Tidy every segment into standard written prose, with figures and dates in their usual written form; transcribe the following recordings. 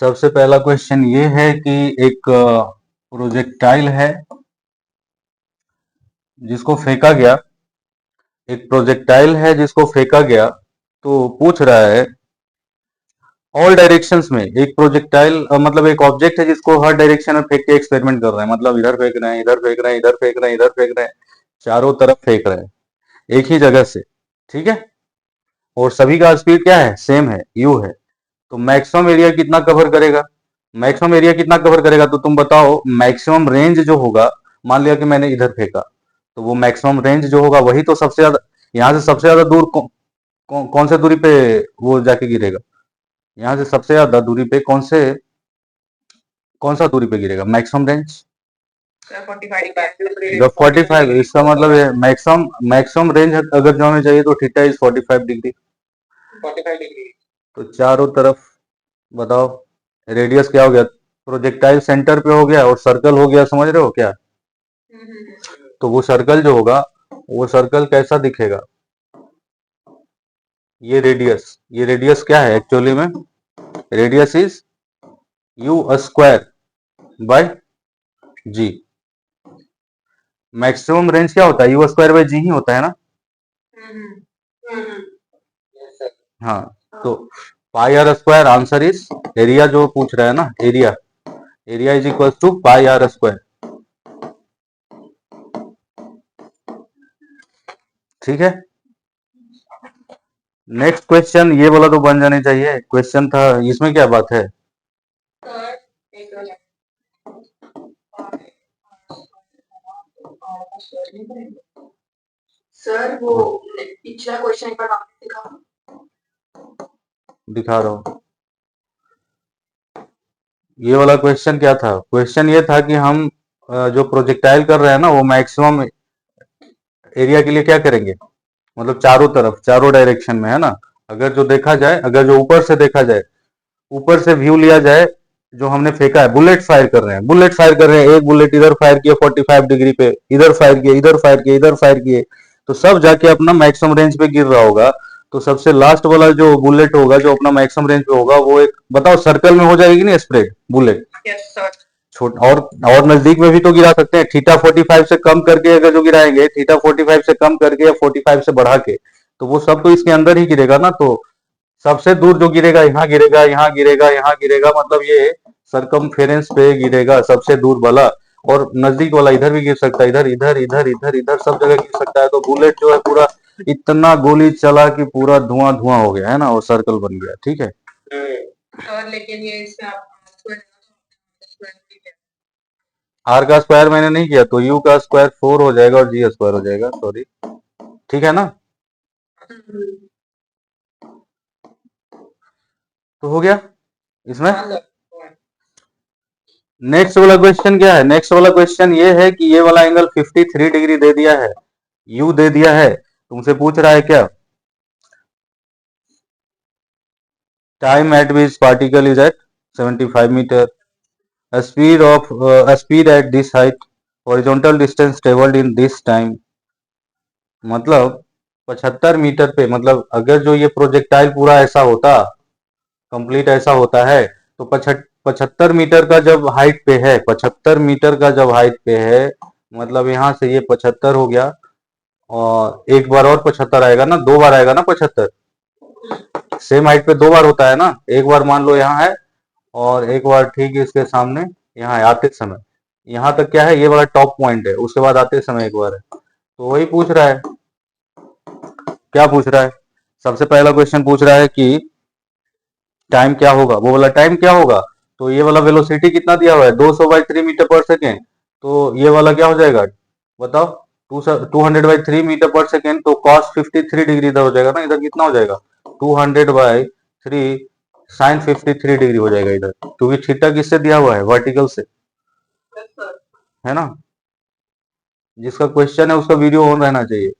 सबसे पहला क्वेश्चन ये है कि एक प्रोजेक्टाइल है जिसको फेंका गया, एक प्रोजेक्टाइल है जिसको फेंका गया, तो पूछ रहा है ऑल डायरेक्शंस में एक प्रोजेक्टाइल मतलब एक ऑब्जेक्ट है जिसको हर डायरेक्शन में फेंक के एक्सपेरिमेंट कर रहे हैं, मतलब इधर फेंक रहे हैं, इधर फेंक रहे हैं, इधर फेंक रहे हैं, इधर फेंक रहे हैं, चारों तरफ फेंक रहे हैं एक ही जगह से। ठीक है, और सभी का स्पीड क्या है, सेम है, यू है। तो मैक्सिमम एरिया कितना कवर करेगा, मैक्सिमम एरिया कितना कवर करेगा, तो तुम बताओ मैक्सिमम रेंज जो होगा। मान लिया कि मैंने इधर फेंका, तो वो मैक्सिमम रेंज जो होगा वही तो सबसे ज्यादा, यहाँ से सबसे ज्यादा दूर कौन से दूरी पे वो जाके गिरेगा, यहाँ से सबसे ज्यादा दूरी पे कौन सा दूरी पे गिरेगा, मैक्सिमम रेंज 45। इसका मतलब है मैक्सिमम मैक्सिमम रेंज अगर जो हमें चाहिए तो थीटा इज 45 डिग्री। तो चारों तरफ बताओ रेडियस क्या हो गया, प्रोजेक्टाइल सेंटर पे हो गया और सर्कल हो गया, समझ रहे हो क्या। तो वो सर्कल जो होगा, वो सर्कल कैसा दिखेगा, ये रेडियस क्या है एक्चुअली में, radius is u square by g. Maximum range क्या होता है, यू स्क्वायर बाय जी ही होता है ना। हाँ, तो pi r square answer is, area जो पूछ रहा है ना, area is equal to pi r square. ठीक है, नेक्स्ट क्वेश्चन ये वाला तो बन जाने चाहिए, क्वेश्चन था इसमें क्या बात है। सर वो पिछला क्वेश्चन एक बार वापस दिखा रहा हूँ। ये वाला क्वेश्चन क्या था, क्वेश्चन ये था कि हम जो प्रोजेक्टाइल कर रहे हैं ना वो मैक्सिमम एरिया के लिए क्या करेंगे, मतलब चारों तरफ चारों डायरेक्शन में है ना। अगर जो देखा जाए, अगर जो ऊपर से देखा जाए, ऊपर से व्यू लिया जाए, जो हमने फेंका है, बुलेट फायर कर रहे हैं, बुलेट फायर कर रहे हैं, एक बुलेट इधर फायर किया 45 डिग्री पे, इधर फायर किए, इधर फायर किए, इधर फायर किए, तो सब जाके अपना मैक्सिमम रेंज पे गिर रहा होगा। तो सबसे लास्ट वाला जो बुलेट होगा जो अपना मैक्सिमम रेंज पे होगा, वो एक बताओ सर्कल में हो जाएगी ना स्प्रेड बुलेट। छोट और नजदीक में भी तो गिरा सकते हैं, थीटा 45 से कम करके अगर जो गिराएंगे, थीटा 45 से कम करके या 45 से बढ़ा के, तो वो सब तो इसके अंदर ही गिरेगा ना। तो सबसे दूर जो गिरेगा यहाँ गिरेगा, यहाँ गिरेगा, यहाँ गिरेगा, मतलब ये सरकमफेरेंस पे गिरेगा सबसे दूर वाला, और नजदीक वाला इधर भी गिर सकता है, इधर इधर इधर इधर इधर सब जगह गिर सकता है। तो बुलेट जो है पूरा इतना गोली चला कि पूरा धुआं धुआं हो गया है ना, और सर्कल बन गया। ठीक है, और लेकिन ये इसमें आर का स्क्वायर मैंने नहीं किया तो यू का स्क्वायर 4 हो जाएगा और जी स्क्वायर हो जाएगा, सॉरी। ठीक है ना, तो हो गया इसमें। नेक्स्ट वाला क्वेश्चन क्या है, नेक्स्ट वाला क्वेश्चन ये है कि ये वाला एंगल 53 डिग्री दे दिया है, यू दे दिया है, तुमसे पूछ रहा है क्या, time at which particle is at 75 metre, speed at this height, horizontal distance traveled in this time। मतलब 75 मीटर पे, मतलब अगर जो ये प्रोजेक्टाइल पूरा ऐसा होता, कंप्लीट ऐसा होता है, तो 75 मीटर का जब हाइट पे है, 75 मीटर का जब हाइट पे है, मतलब यहाँ से ये 75 हो गया, और एक बार और 75 आएगा ना, दो बार आएगा ना 75, सेम हाइट पे दो बार होता है ना, एक बार मान लो यहाँ है और एक बार ठीक इसके सामने यहाँ है, आते समय यहाँ तक क्या है, ये वाला टॉप पॉइंट है, उसके बाद आते समय एक बार है। तो वही पूछ रहा है, क्या पूछ रहा है, सबसे पहला क्वेश्चन पूछ रहा है कि टाइम क्या होगा, वो वाला टाइम क्या होगा। तो ये वाला वेलोसिटी कितना दिया हुआ है, 200 बाई 3 मीटर पर सेकेंड, तो ये वाला क्या हो जाएगा बताओ, 200 बाई 3 मीटर पर सेकेंड, तो कॉस 53 डिग्री इधर हो जाएगा ना, इधर कितना हो जाएगा 200 बाई 3 साइन 53 डिग्री हो जाएगा इधर, क्योंकि थीटा किससे दिया हुआ है, वर्टिकल से, है ना। जिसका क्वेश्चन है उसका वीडियो ऑन रहना चाहिए।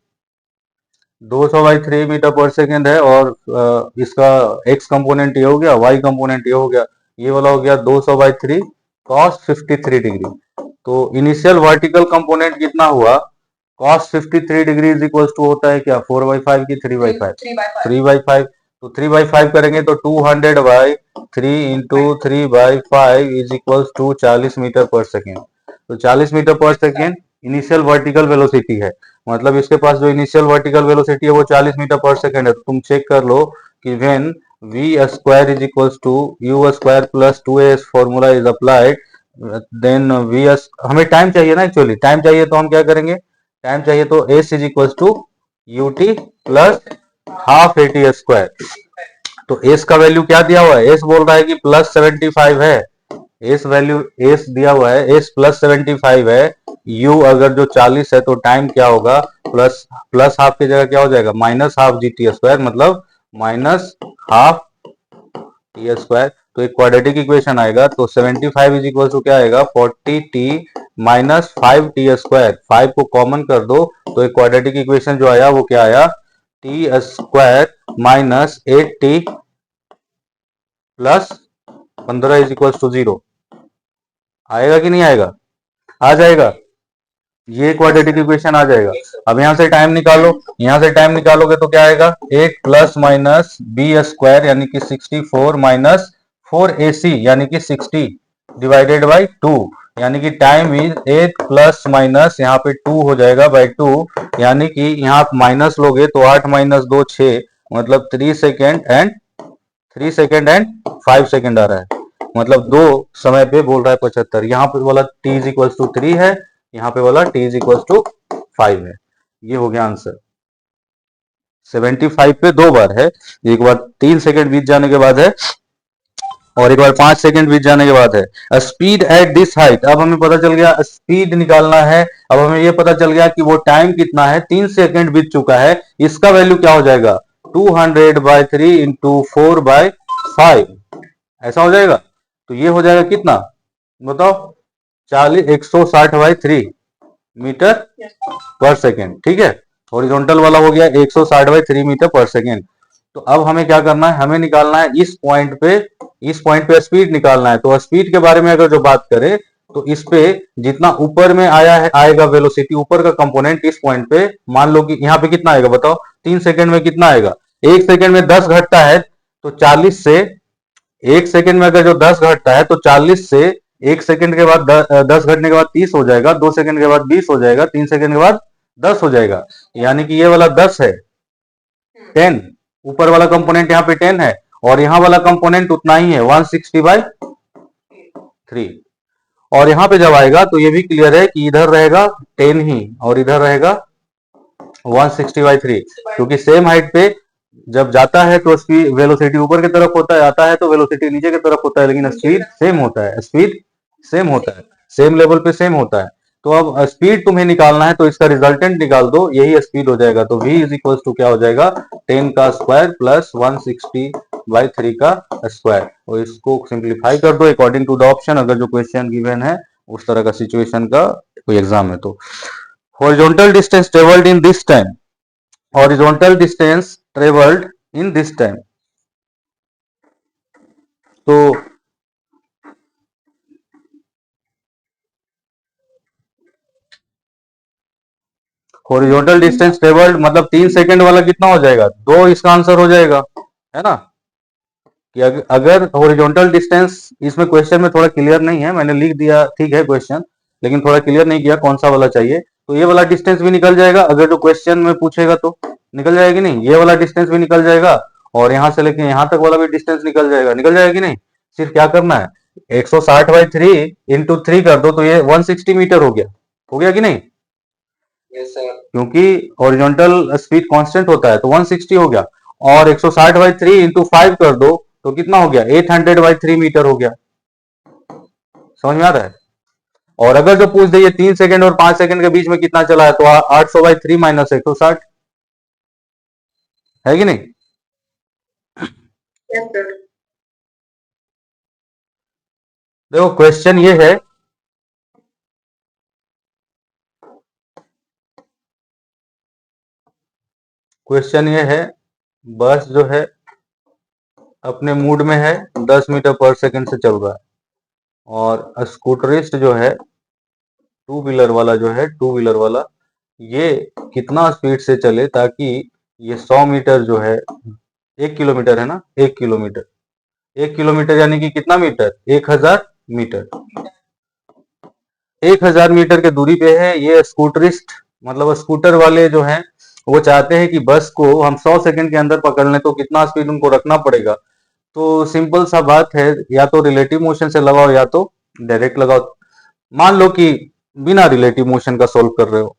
200 बाई 3 मीटर पर सेकेंड है, और इसका एक्स कंपोनेंट ये हो गया, वाई कंपोनेंट ये हो गया, ये वाला हो गया 200 बाई 3 कॉस 53 डिग्री। तो इनिशियल वर्टिकल कंपोनेंट कितना हुआ, cos 53 degree is equal to होता है क्या, 4/5 की 3/5, 3/5। तो 3/5 करेंगे तो 200/3 into 3/5 is equals to 40 metre per second. तो 40 metre per second initial vertical velocity है, मतलब इसके पास जो इनिशियल वर्टिकल वेलोसिटी है वो 40 मीटर पर सेकेंड है। तो तुम चेक कर लो कि when v square is equals to u square plus 2as formula is applied, then हमें टाइम चाहिए ना, एक्चुअली टाइम चाहिए तो हम क्या करेंगे, टाइम चाहिए तो s is equals to ut plus half at square. तो s का वैल्यू क्या दिया हुआ है, s बोल रहा है कि प्लस 75 है, एस वैल्यू एस दिया हुआ है, एस प्लस 75 है, यू अगर जो 40 है तो टाइम क्या होगा, प्लस प्लस हाफ की जगह क्या हो जाएगा, minus half G T square, मतलब माइनस हाफ टी स्क्वायर। तो एक क्वाड्रेटिक इक्वेशन आएगा, तो 75 इज इक्वल टू क्या आएगा, 40t माइनस 5t स्क्वायर, 5 को कॉमन कर दो तो एक क्वाड्रेटिक इक्वेशन जो आया वो क्या आया, T square minus 8t plus 15 is equal to 0। आएगा कि नहीं आएगा, आ जाएगा, ये क्वाड्रेटिक इक्वेशन आ जाएगा। अब यहां से टाइम निकालो, यहां से टाइम निकालोगे तो क्या आएगा, 8 प्लस माइनस बी स्क्वायर यानी कि 64 माइनस 4ac यानी कि 60 डिवाइडेड बाई 2, यानी कि टाइम इज 8 प्लस माइनस यहाँ पे 2 हो जाएगा बाई 2, यानी कि यहाँ आप माइनस लोगे तो 8 माइनस 2 6, मतलब 3 सेकेंड एंड 5 सेकेंड आ रहा है, मतलब दो समय पे बोल रहा है 75। यहाँ पे वाला t इज इक्वल टू 3 है, यहाँ पे वाला t इज इक्वल टू 5 है। ये हो गया आंसर। 75 पे दो बार है, एक बार 3 सेकेंड बीत जाने के बाद है और एक बार 5 सेकेंड बीत जाने के बाद है। स्पीड एट दिस हाइट, अब हमें पता चल गया स्पीड निकालना है। अब हमें ये पता चल गया कि वो टाइम कितना है, 3 सेकेंड बीत चुका है, इसका वैल्यू क्या हो जाएगा, 200/3 इंटू 4/5, ऐसा हो जाएगा। तो ये हो जाएगा कितना बताओ, 160/3 मीटर पर सेकेंड, ठीक है। हॉरिजॉन्टल वाला हो गया 160/3 मीटर पर सेकेंड। तो अब हमें क्या करना है, हमें निकालना है इस पॉइंट पे स्पीड निकालना है। तो स्पीड के बारे में अगर जो बात करें तो इस पे जितना ऊपर में आया है आएगा वेलोसिटी, ऊपर का कंपोनेंट इस पॉइंट पे, मान लो कि यहाँ पे कितना आएगा बताओ, 3 सेकेंड में कितना आएगा, 1 सेकेंड में 10 घटता है तो 40 से, 1 सेकेंड में अगर जो 10 घटता है तो 40 से 1 सेकेंड के बाद 10 घटने के बाद 30 हो जाएगा, 2 सेकेंड के बाद 20 हो जाएगा, 3 सेकेंड के बाद 10 हो जाएगा, यानी कि ये वाला 10 है, 10, ऊपर वाला कंपोनेंट यहाँ पे 10 है और यहाँ वाला कंपोनेंट उतना ही है 160/3। और यहाँ पे जब आएगा तो ये भी क्लियर है कि इधर रहेगा 10 ही और इधर रहेगा 160/3, क्योंकि सेम हाइट पे जब जाता है तो उसकी वेलोसिटी ऊपर की तरफ होता है, आता है तो वेलोसिटी नीचे की तरफ होता है, लेकिन स्पीड सेम होता है, स्पीड सेम होता है, सेम लेवल पे सेम होता है। तो अब स्पीड तुम्हें निकालना है तो इसका रिजल्टेंट निकाल दो, यही स्पीड हो जाएगा। तो v इज इक्वल टू क्या हो जाएगा, 10 का स्क्वायर प्लस 160/3 का स्क्वायर, और इसको सिंप्लीफाई कर दो अकॉर्डिंग टू द ऑप्शन, अगर जो क्वेश्चन गिवन है उस तरह का सिचुएशन का कोई एग्जाम है तो। Horizontal distance travelled in this time, horizontal distance traveled in this time। तो हॉरिजॉन्टल डिस्टेंस ट्रेवल्ड मतलब 3 सेकेंड वाला कितना हो जाएगा, 2 इसका आंसर हो जाएगा, है ना। कि अगर हॉरिजॉन्टल डिस्टेंस, इसमें क्वेश्चन में थोड़ा क्लियर नहीं है, मैंने लिख दिया ठीक है क्वेश्चन, लेकिन थोड़ा क्लियर नहीं किया कौन सा वाला चाहिए। तो ये वाला डिस्टेंस भी निकल जाएगा, अगर जो क्वेश्चन में पूछेगा तो निकल जाएगी नहीं, ये वाला डिस्टेंस भी निकल जाएगा और यहाँ से लेके यहाँ तक वाला भी डिस्टेंस निकल जाएगा, निकल जाएगा कि नहीं। सिर्फ क्या करना है, 160/3 इंटू 3 कर दो तो ये 160 मीटर हो गया कि नहीं। Yes sir. क्योंकि हॉरिजॉन्टल स्पीड कांस्टेंट होता है तो 160 हो गया, और 160/3 इंटू 5 कर दो तो कितना हो गया, 800/3 मीटर हो गया। समझ में आ रहा है। और अगर जो पूछ दे 3 सेकंड और 5 सेकंड के बीच में कितना चला है तो 800/3 माइनस 160 है कि नहीं। Yes sir. देखो क्वेश्चन ये है, क्वेश्चन ये है, बस जो है अपने मूड में है, 10 मीटर पर सेकंड से चल रहा है, और स्कूटरिस्ट जो है टू व्हीलर वाला ये कितना स्पीड से चले ताकि ये 100 मीटर जो है 1 किलोमीटर है ना, 1 किलोमीटर, 1 किलोमीटर यानी कि कितना मीटर, 1000 मीटर। 1000 मीटर के दूरी पे है ये स्कूटरिस्ट, मतलब स्कूटर वाले जो हैं वो चाहते हैं कि बस को हम 100 सेकंड के अंदर पकड़ लें, तो कितना स्पीड उनको रखना पड़ेगा। तो सिंपल सा बात है, या तो रिलेटिव मोशन से लगाओ या तो डायरेक्ट लगाओ। मान लो कि बिना रिलेटिव मोशन का सोल्व कर रहे हो,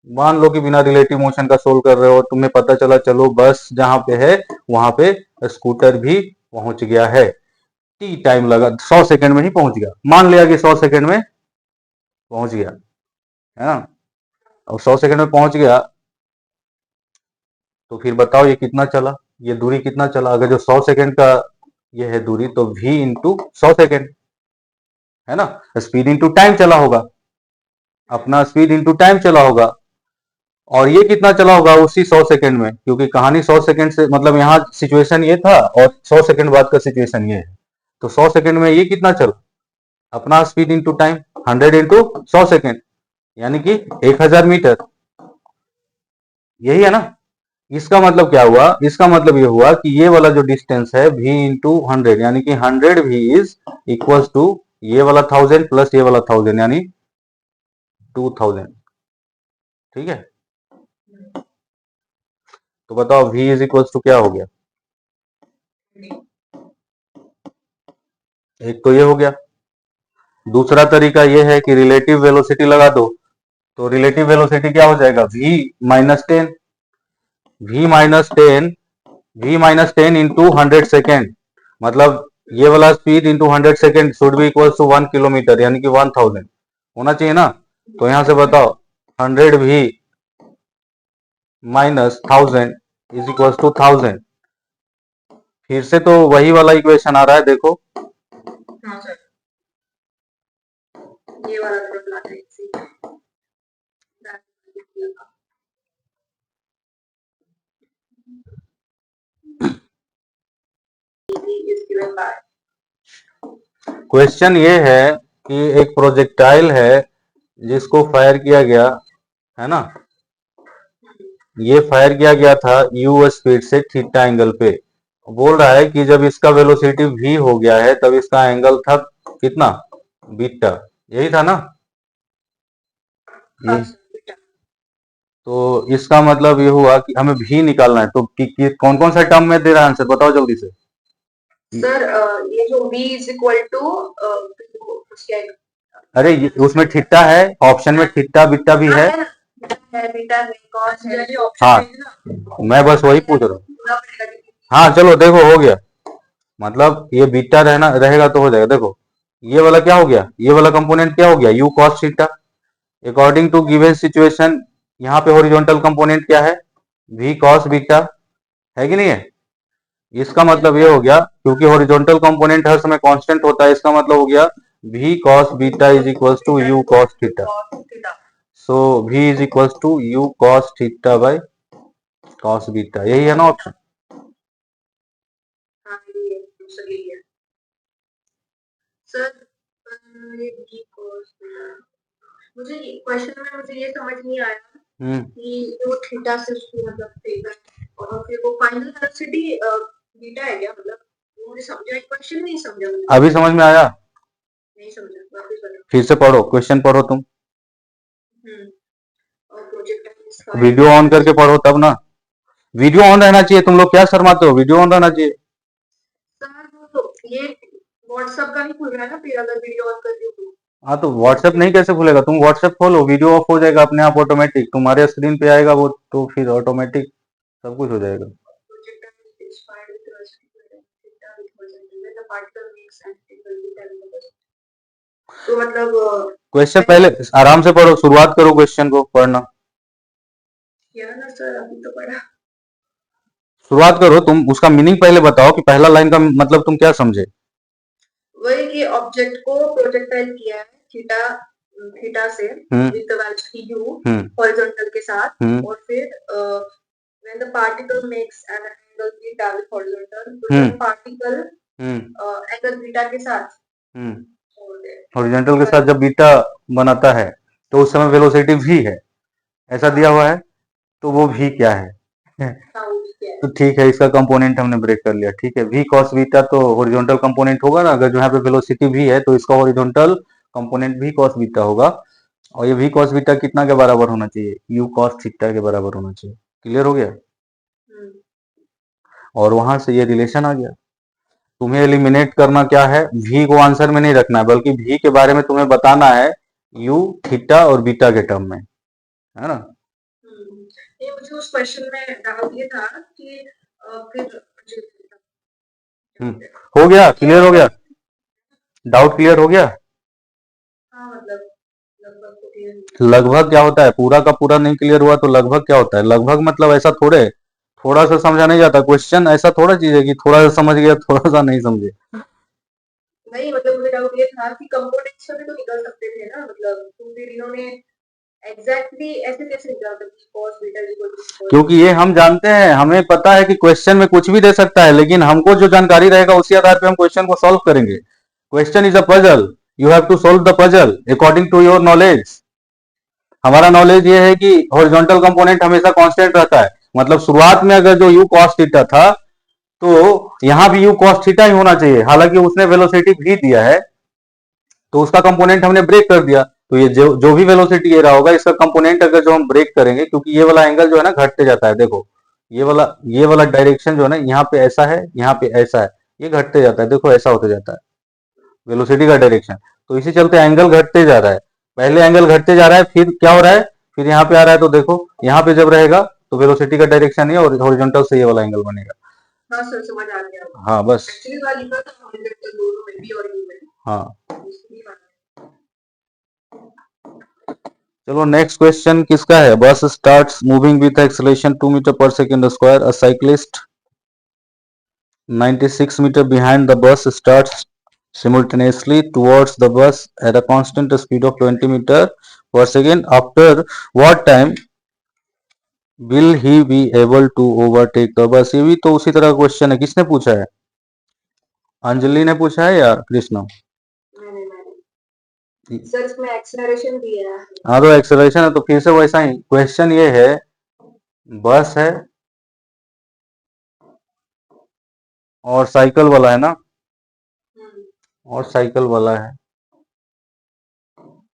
मान लो कि बिना रिलेटिव मोशन का सोल्व कर रहे हो, तुम्हें पता चला चलो बस जहां पे है वहां पे स्कूटर भी पहुंच गया है, टी टाइम लगा, 100 सेकंड में ही पहुंच गया, मान लिया कि 100 सेकंड में पहुंच गया, है ना। अब 100 सेकंड में पहुंच गया तो फिर बताओ ये कितना चला, ये दूरी कितना चला। अगर जो 100 सेकंड का ये है दूरी, तो v इंटू 100 सेकेंड, है ना, स्पीड इंटू टाइम चला होगा, अपना स्पीड इंटू टाइम चला होगा। और ये कितना चला होगा उसी 100 सेकंड में, क्योंकि कहानी 100 सेकंड से मतलब यहाँ सिचुएशन ये था और 100 सेकंड बाद का सिचुएशन ये है, तो 100 सेकंड में ये कितना चला, अपना speed into time, 100 into 100 second यानी कि 1000 मीटर, यही है ना। इसका मतलब क्या हुआ, इसका मतलब ये हुआ कि ये वाला जो डिस्टेंस है v इंटू 100 यानी कि 100 v इज इक्वल्स टू ये वाला 1000 प्लस ये वाला 1000 यानी 2000, ठीक है। तो बताओ v इज इक्वल्स टू क्या हो गया, एक तो ये हो गया। दूसरा तरीका ये है कि रिलेटिव वेलोसिटी लगा दो, तो रिलेटिव वेलोसिटी क्या हो जाएगा, v minus 10, v minus 10 into 100 second, मतलब ये वाला speed into 100 second should be equal to 1 kilometre यानी कि 1000 होना चाहिए ना। तो यहां से बताओ 100 v minus 1000 is equal to 1000, फिर से तो वही वाला इक्वेशन आ रहा है, देखो। हाँ सर, ये वाला थोड़ा ब्लैक है, इसी is given by क्वेश्चन ये है कि एक प्रोजेक्टाइल है जिसको फायर किया गया, है ना, ये फायर किया गया था u स्पीड से थीटा एंगल पे। बोल रहा है कि जब इसका वेलोसिटी v हो गया है तब इसका एंगल था कितना, बीटा, यही था ना ये। तो इसका मतलब ये हुआ कि हमें v निकालना है, तो कौन कौन सा टर्म में दे रहा है आंसर, बताओ जल्दी से। सर ये जो v इज इक्वल टू अरे उसमें थीटा है, ऑप्शन में थीटा बीटा भी है, बीटा है कॉस है, हाँ मैं बस वही पूछ रहा हूँ। हाँ चलो देखो हो गया, मतलब ये बीटा रहना रहेगा तो हो जाएगा। देखो ये वाला क्या हो गया, ये वाला कंपोनेंट क्या हो गया, u cos theta. According to given situation यहाँ पे हॉरिजॉन्टल कंपोनेंट क्या है, v cos बीटा, है कि नहीं है। इसका मतलब ये हो गया, क्योंकि हॉरिजॉन्टल कंपोनेंट हर समय कांस्टेंट होता है, इसका मतलब हो गया v cos beta is equals to u cos theta. So v is equals to u cos theta by cos beta, यही है ना ऑप्शन। हाँ ये सही है सर। ये v cos मुझे क्वेश्चन में मुझे ये समझ नहीं आया कि जो थीटा से उसको मतलब थीटा और फिर वो फाइनल वेलोसिटी बीटा है क्या, मतलब मुझे समझा क्वेश्चन नहीं समझा मुझे। अभी समझ में आया, नहीं समझा, वापस बताओ। फिर से पढ़ो, क्वेश्चन पढ़ो तुम, और प्रोजेक्ट वीडियो ऑन करके पढ़ो तब ना, वीडियो ऑन रहना चाहिए, तुम लोग क्या शर्माते हो, वीडियो ऑन रहना चाहिए। सर ये व्हाट्सएप का ही खुल रहा है ना, फिर अगर वीडियो ऑन कर दी तो। हाँ तो व्हाट्सएप नहीं कैसे खुलेगा, तुम व्हाट्सएप खोलो, वीडियो ऑफ हो जाएगा अपने आप ऑटोमेटिक, तुम्हारे स्क्रीन पे आएगा वो, तो फिर ऑटोमेटिक सब कुछ हो जाएगा। तो मतलब क्वेश्चन पहले आराम से पढ़ो, शुरुआत करो क्वेश्चन को पढ़ना, क्या ना सर अभी तो पढ़ा। शुरुआत करो तुम, उसका मीनिंग पहले बताओ कि पहला लाइन का मतलब तुम क्या समझे। वही कि ऑब्जेक्ट को प्रोजेक्टाइल किया है थीटा थीटा से with the velocity u horizontal के साथ, और फिर when the particle makes an angle theta with horizontal, तो जब पार्टिकल एंगल बीटा के साथ हॉरिजॉन्टल के साथ जब बीटा बनाता है तो उस समय वेलोसिटी v है, ऐसा दिया हुआ है, तो वो v क्या है तो ठीक है, इसका कंपोनेंट हमने ब्रेक कर लिया। ठीक है, v cos बीटा तो हॉरिजॉन्टल कंपोनेंट होगा ना, अगर जो यहाँ पे वेलोसिटी v है तो इसका horizontal component v cos beta होगा। और ये v cos बीटा कितना के बराबर होना चाहिए? u cos थीटा के बराबर होना चाहिए। क्लियर हो गया? और वहां से ये रिलेशन आ गया। तुम्हें एलिमिनेट करना क्या है, v को आंसर में नहीं रखना है, बल्कि v के बारे में तुम्हें बताना है u, थीटा और बीटा के टर्म में, है ना। ये मुझे उस क्वेश्चन में डाउट ये था कि फिर हो गया, क्लियर हो गया, डाउट क्लियर हो गया। हाँ, मतलब लगभग क्या होता है, पूरा का पूरा नहीं क्लियर हुआ तो लगभग क्या होता है? लगभग मतलब ऐसा थोड़े थोड़ा सा समझा नहीं जाता क्वेश्चन, ऐसा थोड़ा चीज है कि थोड़ा सा समझ गया थोड़ा सा नहीं समझे। नहीं, मतलब मुझे डाउट ये था कि कंपोनेंट्स में भी तो निकल सकते थे ना, मतलब तुम फिर इन्होंने एग्जैक्टली ऐसे कैसे निकाल सकते cos बीटा इक्वल टू, क्योंकि ये हम जानते हैं, हमें पता है कि क्वेश्चन में कुछ भी दे सकता है, लेकिन हमको जो जानकारी रहेगा उसी आधार पे हम क्वेश्चन को सॉल्व करेंगे। Question is a puzzle, you have to solve the puzzle according to your knowledge. हमारा नॉलेज ये है कि हॉरिजॉन्टल कंपोनेंट हमेशा कांस्टेंट रहता है, मतलब शुरुआत में अगर जो u cos थीटा था तो यहां भी u cos थीटा ही होना चाहिए, हालांकि उसने वेलोसिटी भी दिया है तो उसका कंपोनेंट हमने ब्रेक कर दिया। तो ये जो भी वेलोसिटी ये रहा होगा, इसका कंपोनेंट अगर जो हम ब्रेक करेंगे, क्योंकि ये वाला एंगल जो है ना घटते जाता है, देखो ये वाला डायरेक्शन जो है ना, यहाँ पे ऐसा है, यहाँ पे ऐसा है, ये घटते जाता है, देखो ऐसा होते जाता है वेलोसिटी का डायरेक्शन। तो इसी चलते एंगल घटते जा रहा है, पहले एंगल घटते जा रहा है, फिर क्या हो रहा है, फिर यहाँ पे आ रहा है। तो देखो यहाँ पे जब रहेगा तो वेलोसिटी का डायरेक्शन है और हॉरिजॉन्टल से ये वाला एंगल बनेगा। हाँ सर, समझ आ गया। हाँ बस, एक्चुअली वाली का तो हॉरिजॉन्टल दोनों में भी और u में। हाँ चलो नेक्स्ट क्वेश्चन किसका है। Bus starts moving with acceleration 2 metre per second square, a cyclist 96 meter behind the bus starts simultaneously towards the bus at a constant speed of 20 meter per second. After what time will he be able to overtake the bus? ये भी तो उसी तरह question है, किसने पूछा है? अंजलि ने पूछा है या कृष्णा? सर इसमें एक्सेलरेशन भी है। हाँ तो एक्सेलरेशन है तो फिर से वैसा ही क्वेश्चन ये है, बस है और साइकिल वाला है ना, और साइकिल वाला है,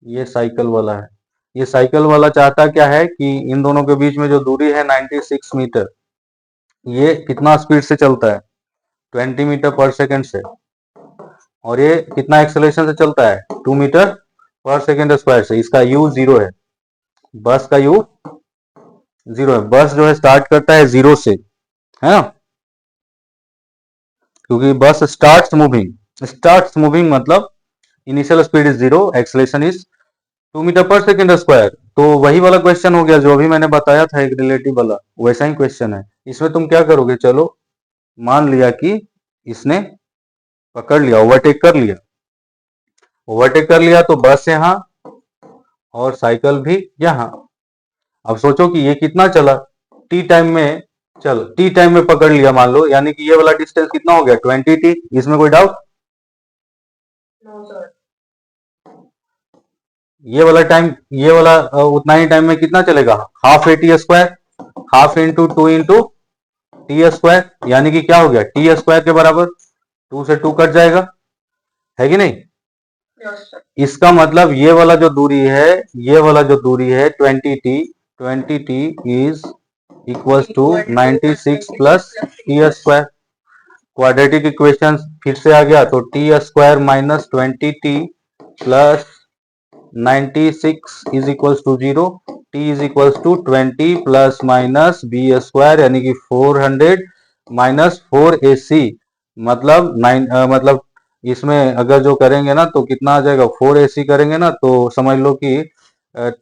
ये साइकिल वाला है। ये साइकिल वाला चाहता क्या है कि इन दोनों के बीच में जो दूरी है 96 मीटर, ये कितना स्पीड से चलता है? 20 मीटर पर सेकंड से। और ये कितना एक्सेलरेशन से चलता है? 2 मीटर पर सेकंड स्क्वायर से। इसका u 0 है, बस का u 0 है। बस जो है स्टार्ट करता है 0 से, है ना, क्योंकि बस स्टार्ट्स मूविंग मतलब initial speed is 0, acceleration is 2 metre per second square. तो वही वाला क्वेश्चन हो गया जो अभी मैंने बताया था, एक रिलेटिव वाला, वैसा ही क्वेश्चन है। इसमें तुम क्या करोगे, चलो मान लिया कि इसने पकड़ लिया, ओवरटेक कर लिया तो बस यहाँ और साइकिल भी यहाँ। अब सोचो कि ये कितना चला टी टाइम में, चलो टी टाइम में पकड़ लिया मान लो, यानी कि ये वाला डिस्टेंस कितना हो गया? 20t। इसमें कोई डाउट? ये वाला उतना ही टाइम में कितना चलेगा? Half T square, half into 2 into T square, यानी कि क्या हो गया? टी स्क्वायर के बराबर 2 से 2 कट जाएगा, है कि नहीं? इसका मतलब ये वाला जो दूरी है, 20t is equal to 96 plus T square. Quadratic equation फिर से आ गया, तो T square minus 20t plus 96 is equal to 0, t is equal to 20 plus minus B square, यानी कि 400 माइनस 4ac, मतलब 9 मतलब इसमें अगर जो करेंगे ना तो कितना आ जाएगा? 4ac करेंगे ना तो समझ लो कि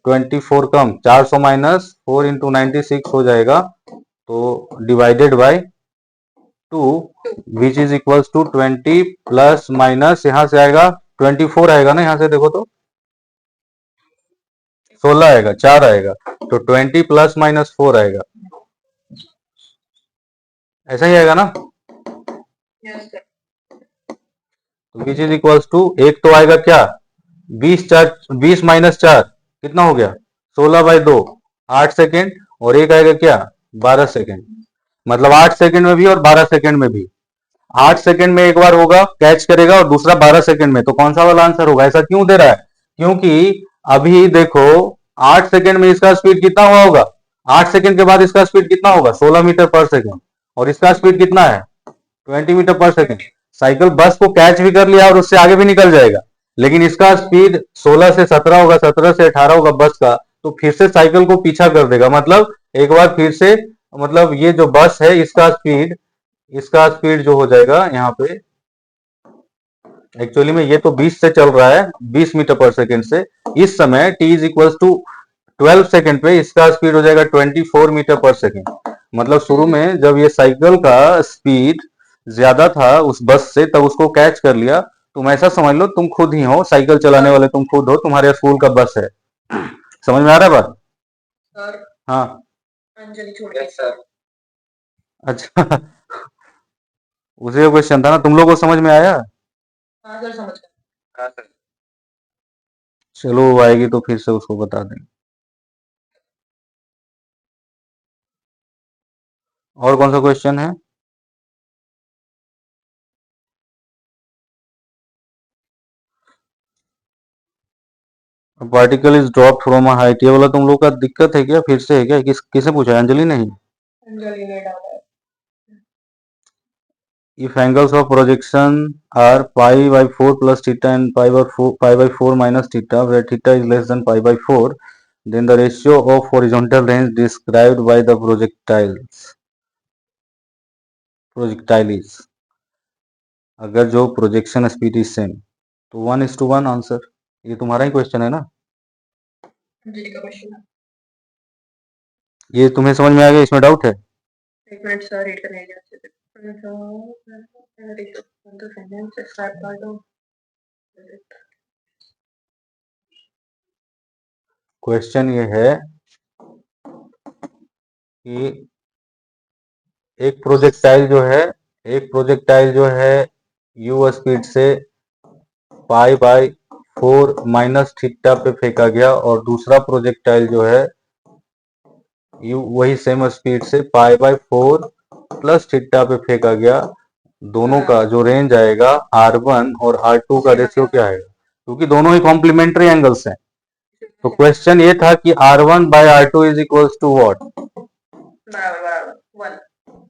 24 कम 400 माइनस 4 इंटू 96 हो जाएगा, तो divided by 2 which is equal to 20 plus minus यहाँ से आएगा 24 आएगा ना, यहाँ से देखो तो 16 आएगा, 4 आएगा, तो 20 प्लस माइनस 4 आएगा, ऐसा ही आएगा ना। तो विच इज इक्वल टू, एक तो आएगा क्या 20 माइनस 4 कितना हो गया? 16/2 8 सेकेंड, और एक आएगा क्या 12 सेकेंड। मतलब 8 सेकंड में भी और 12 सेकंड में भी। 8 सेकंड में एक बार होगा, कैच करेगा, और दूसरा 12 सेकंड में, तो कौन सा वाला आंसर होगा? ऐसा क्यों दे रहा है? क्योंकि अभी देखो 8 सेकंड में इसका स्पीड कितना हुआ होगा, 8 सेकंड के बाद इसका स्पीड कितना होगा, 16 मीटर पर सेकंड, और इसका स्पीड कितना है, 20 मीटर पर सेकंड। साइकिल बस को कैच भी कर लिया और उससे आगे भी निकल जाएगा, लेकिन इसका स्पीड 16 से 17 होगा, 17 से 18 होगा बस का, तो फिर से साइकिल को पीछा कर देगा। मतलब एक बार फिर से, मतलब ये जो बस है इसका स्पीड जो हो जाएगा यहाँ पे, एक्चुअली में ये तो 20 से चल रहा है, 20 मीटर पर सेकंड से। इस समय t is equal to 12 second पे इसका स्पीड हो जाएगा 24 मीटर पर सेकंड। मतलब शुरू में जब ये साइकिल का स्पीड ज्यादा था उस बस से, तब उसको कैच कर लिया। तुम ऐसा समझ लो तुम खुद ही हो साइकिल चलाने वाले, तुम खुद हो, तुम्हारे स्कूल का बस है। समझ में आ रहा है बात? सर हाँ अंजलि छोड़ के सर। अच्छा उसी का क्वेश्चन था ना, तुम लोग को समझ में आया? हाँ सर समझ गया। हाँ सर। चलो वो आएगी तो फिर से उसको बता देंगे। और कौन सा क्वेश्चन है? Particle is drop from a height, ये वाला तुम लोग का दिक्कत है क्या, फिर से है क्या? किसे पूछा है? अंजलि नहीं? अंजलि ने डाला है। If angles of projection are pi by 4 plus theta and pi by 4 minus theta, where theta is less than pi by 4, then the ratio of horizontal range described by the projectile is, अगर जो projection speed is same तो 1:1 answer. ये तुम्हारा ही question है ना? अंजलि का question है। ये तुम्हें समझ में आ गया, इसमें डाउट है? एक मिनट सर, रीड करने दीजिए। क्वेश्चन ये है कि एक प्रोजेक्टाइल जो है u स्पीड से पाई बाय 4 माइनस थीटा पे फेंका गया, और दूसरा प्रोजेक्टाइल जो है u वही सेम स्पीड से पाई बाय 4 प्लस थीटा पे फेंका गया। दोनों का जो रेंज आएगा R1 और R2 का रेशियो क्या आएगा? क्योंकि दोनों ही कॉम्प्लीमेंट्री एंगल्स हैं। तो क्वेश्चन ये था कि R1 by R2 is equals to what?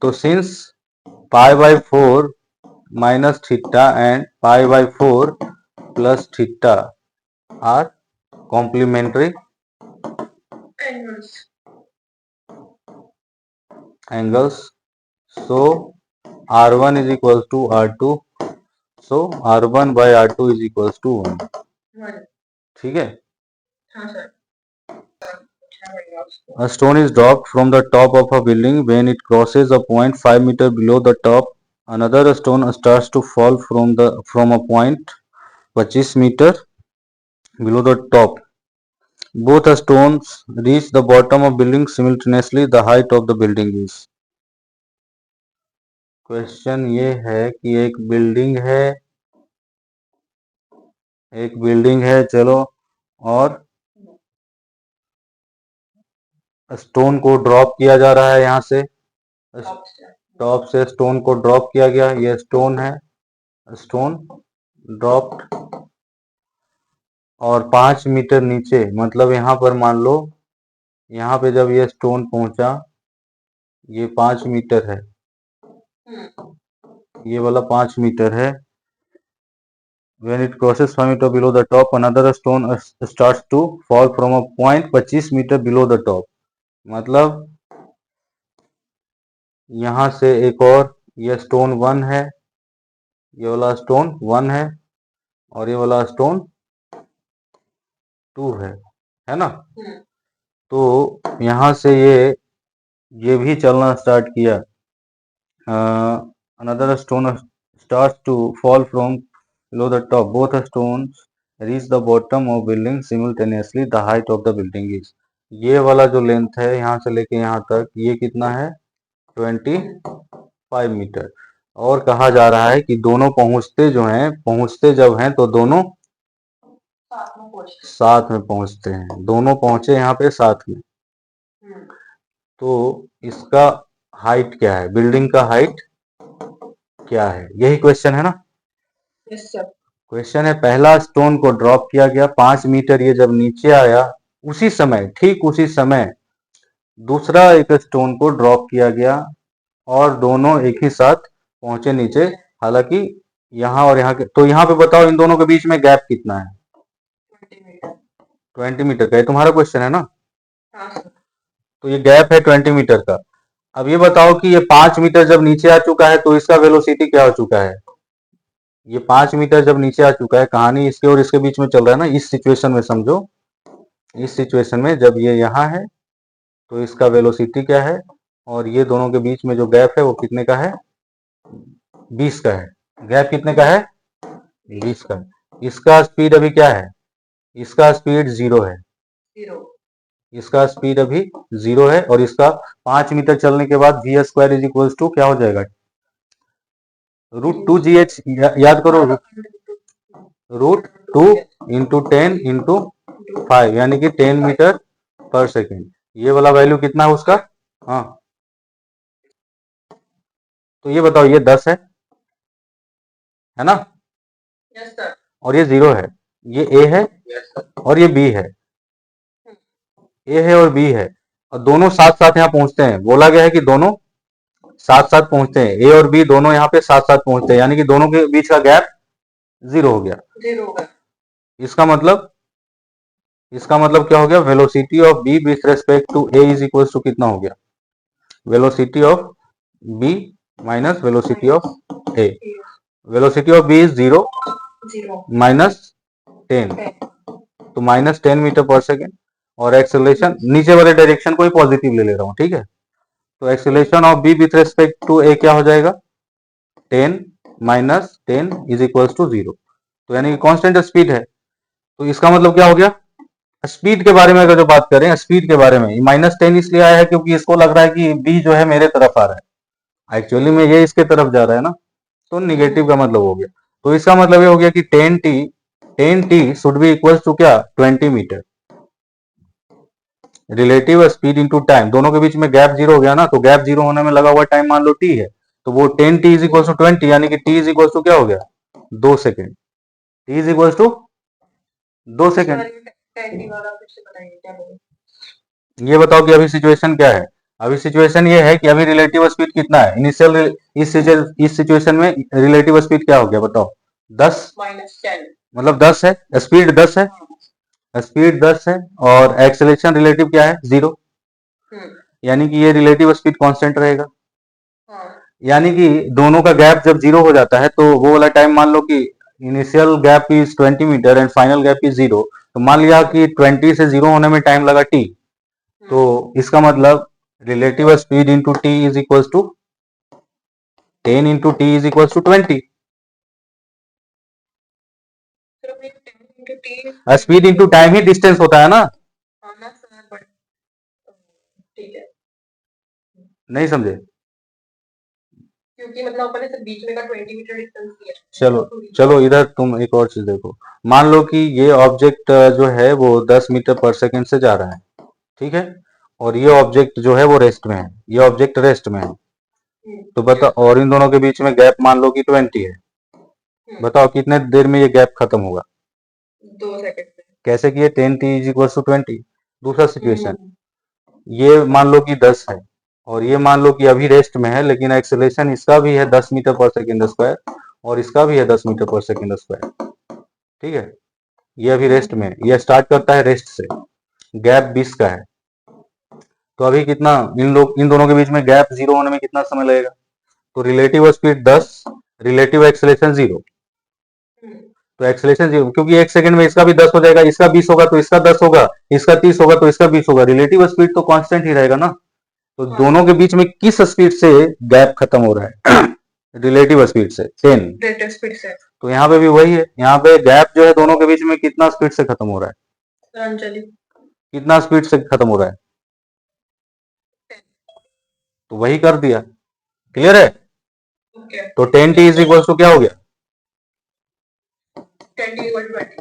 तो since pi by 4 minus theta and pi by 4 plus theta are complementary angles, so R1 is equals to R2, so R1 by R2 is equals to 1। ठीक है? हाँ sir. A stone is dropped from the top of a building. When it crosses a point 5 meter below the top, another stone starts to fall from a point 25 meter below the top. Both stones reach the bottom of building simultaneously. The height of the building is। Question ये है कि एक building है चलो, और stone को drop किया जा रहा है, यहाँ से टॉप से स्टोन को ड्रॉप किया गया। ये स्टोन है, स्टोन ड्रॉप्ड, और 5 मीटर नीचे, मतलब यहाँ पर मान लो यहाँ पे जब ये स्टोन पहुंचा, ये 5 मीटर है, ये वाला 5 मीटर है। When it crosses 5 meter below the top, another stone starts to fall from a point 25 meter below the top। मतलब यहाँ से एक और, ये स्टोन 1 है, ये वाला स्टोन 1 है, और ये वाला स्टोन 2 है ना? तो यहाँ से ये भी चलना स्टार्ट किया। Another stone starts to fall from below the top. Both stones reach the bottom of building simultaneously. The height of the building is। ये वाला जो लेंथ है यहाँ से लेके यहाँ तक, ये कितना है? 25 मीटर। और कहा जा रहा है कि दोनों पहुंचते जब हैं तो दोनों साथ में पहुंचते हैं। दोनों पहुंचे यहाँ पे साथ में। तो इसका हाइट क्या है, बिल्डिंग का हाइट क्या है, यही क्वेश्चन है ना। Yes sir. क्वेश्चन है पहला स्टोन को ड्रॉप किया गया 5 मीटर, ये जब नीचे आया उसी समय, ठीक उसी समय दूसरा एक स्टोन को ड्रॉप किया गया और दोनों एक ही साथ पहुंचे नीचे। हालांकि यहाँ और यहाँ के, तो यहाँ पे बताओ इन दोनों के बीच में गैप कितना है। 20 मीटर। 20 मीटर का, ये तुम्हारा क्वेश्चन है ना। हाँ सर। तो ये गैप है 20 मीटर का। अब ये बताओ कि ये 5 मीटर जब नीचे आ चुका है तो इसका वेलोसिटी क्या हो चुका है। ये 5 मीटर जब नीचे आ चुका है, कहानी इसके और इसके बीच में चल रहा है ना, इस सिचुएशन में समझो। इस सिचुएशन में जब ये यहाँ है तो इसका वेलोसिटी क्या है, और ये दोनों के बीच में जो गैप है वो कितने का है, 20 का है। गैप कितने का है, 20 का है। इसका स्पीड अभी क्या है, इसका स्पीड 0 है, 0। इसका स्पीड अभी 0 है, और इसका 5 मीटर चलने के बाद V square is equal to क्या हो जाएगा, √2gh। याद करो, √2 इंटू 10 इंटू 5, यानी कि 10 मीटर पर सेकेंड। ये वाला वैल्यू कितना है उसका, हाँ। तो ये बताओ, ये 10 है ना। Yes sir. और ये 0 है, ये ए है और ये बी है, ए है और बी है, और दोनों साथ साथ यहाँ पहुंचते हैं। बोला गया है कि दोनों साथ साथ पहुंचते हैं, ए और बी दोनों यहाँ पे साथ साथ पहुंचते हैं, यानी कि दोनों के बीच का गैप 0 हो गया। 0 होगा। इसका मतलब क्या हो गया, velocity of B with respect to A is equal to कितना हो गया, velocity of B minus velocity of A. Velocity of B is 0 minus 10, तो -10 मीटर पर सेकेंड। और एक्सेलरेशन नीचे वाले डायरेक्शन को ही पॉजिटिव ले रहा हूं, ठीक है। तो acceleration of B with respect to A क्या हो जाएगा, 10 माइनस 10 इज इक्वल टू 0। तो यानी कि कांस्टेंट स्पीड है। तो इसका मतलब क्या हो गया, स्पीड के बारे में अगर जो बात करें, स्पीड के बारे में, -10 इसलिए आया है क्योंकि इसको लग रहा है कि बी जो है मेरे तरफ आ रहा है, एक्चुअली में ये इसके तरफ जा रहा है ना, तो निगेटिव का मतलब हो गया। तो इसका मतलब ये हो गया कि 10t should be equal to क्या, 20 metre. Relative speed into time, दोनों के बीच में गैप 0 हो गया ना, तो गैप 0 होने में लगा हुआ टाइम मान लो t है, तो वो 10t इज इक्वल टू 20, यानी कि t इज इक्वल टू क्या हो गया, 2 second. t is equal to 2 second. ये बताओ कि अभी सिचुएशन क्या है। अभी सिचुएशन ये है कि अभी रिलेटिव स्पीड कितना है, इनिशियल इस सिचुएशन में रिलेटिव स्पीड क्या हो गया बताओ, 10 -10, मतलब 10 है, स्पीड 10 है, स्पीड 10 है, और एक्सेलरेशन रिलेटिव क्या है, 0, यानी कि ये रिलेटिव स्पीड कांस्टेंट रहेगा। यानी कि दोनों का गैप जब 0 हो जाता है तो वो वाला टाइम मान लो कि initial gap is 20 metre and final gap is 0, तो मान लिया कि 20 से 0 होने में टाइम लगा t, तो इसका मतलब relative speed into T is equal to 10 into T is equal to 20। Speed into time ही डिस्टेंस होता है ना, ठीक है। नहीं समझे, क्योंकि मतलब अपने से बीच में का 20 मीटर डिस्टेंस दिया। चलो इधर तुम एक और चीज देखो। मान लो कि ये ऑब्जेक्ट जो है वो 10 मीटर पर सेकेंड से जा रहा है, ठीक है, और ये ऑब्जेक्ट जो है वो रेस्ट में है, ये ऑब्जेक्ट रेस्ट में है। तो बताओ, और इन दोनों के बीच में गैप मान लो कि 20 है, बताओ कितने देर में ये गैप खत्म होगा, 2 सेकंड में। कैसे किए, 10t इज इक्वल टू 20। दूसरा सिचुएशन, ये मान लो कि 10 है, और ये मान लो कि अभी रेस्ट में है, लेकिन एक्सेलरेशन इसका भी है 10 मीटर पर सेकेंड स्क्वायर, और इसका भी है 10 मीटर पर सेकेंड स्क्वायर, ठीक है। ये अभी रेस्ट में है, ये स्टार्ट करता है रेस्ट से, गैप 20 का है, तो अभी कितना, इन दोनों के बीच में गैप 0 होने में कितना समय लगेगा, तो रिलेटिव स्पीड 10, रिलेटिव एक्सेलरेशन 0, तो एक्सेलरेशन 0, क्योंकि 1 सेकंड में इसका भी 10 हो जाएगा, इसका 20 होगा तो इसका 10 होगा, इसका 30 होगा तो इसका 20 होगा, रिलेटिव स्पीड तो कांस्टेंट ही रहेगा ना। तो दोनों के बीच में किस स्पीड से गैप खत्म हो रहा है, रिलेटिव स्पीड से, 10 रिलेटिव स्पीड से। तो यहाँ पे भी वही है, यहाँ पे गैप जो है दोनों के बीच में कितना स्पीड से खत्म हो रहा है, अंजलि कितना स्पीड से खत्म हो रहा है, तो वही कर दिया, क्लियर है। तो 10t इज इक्वल टू क्या हो गया, 10t इक्वल टू 20,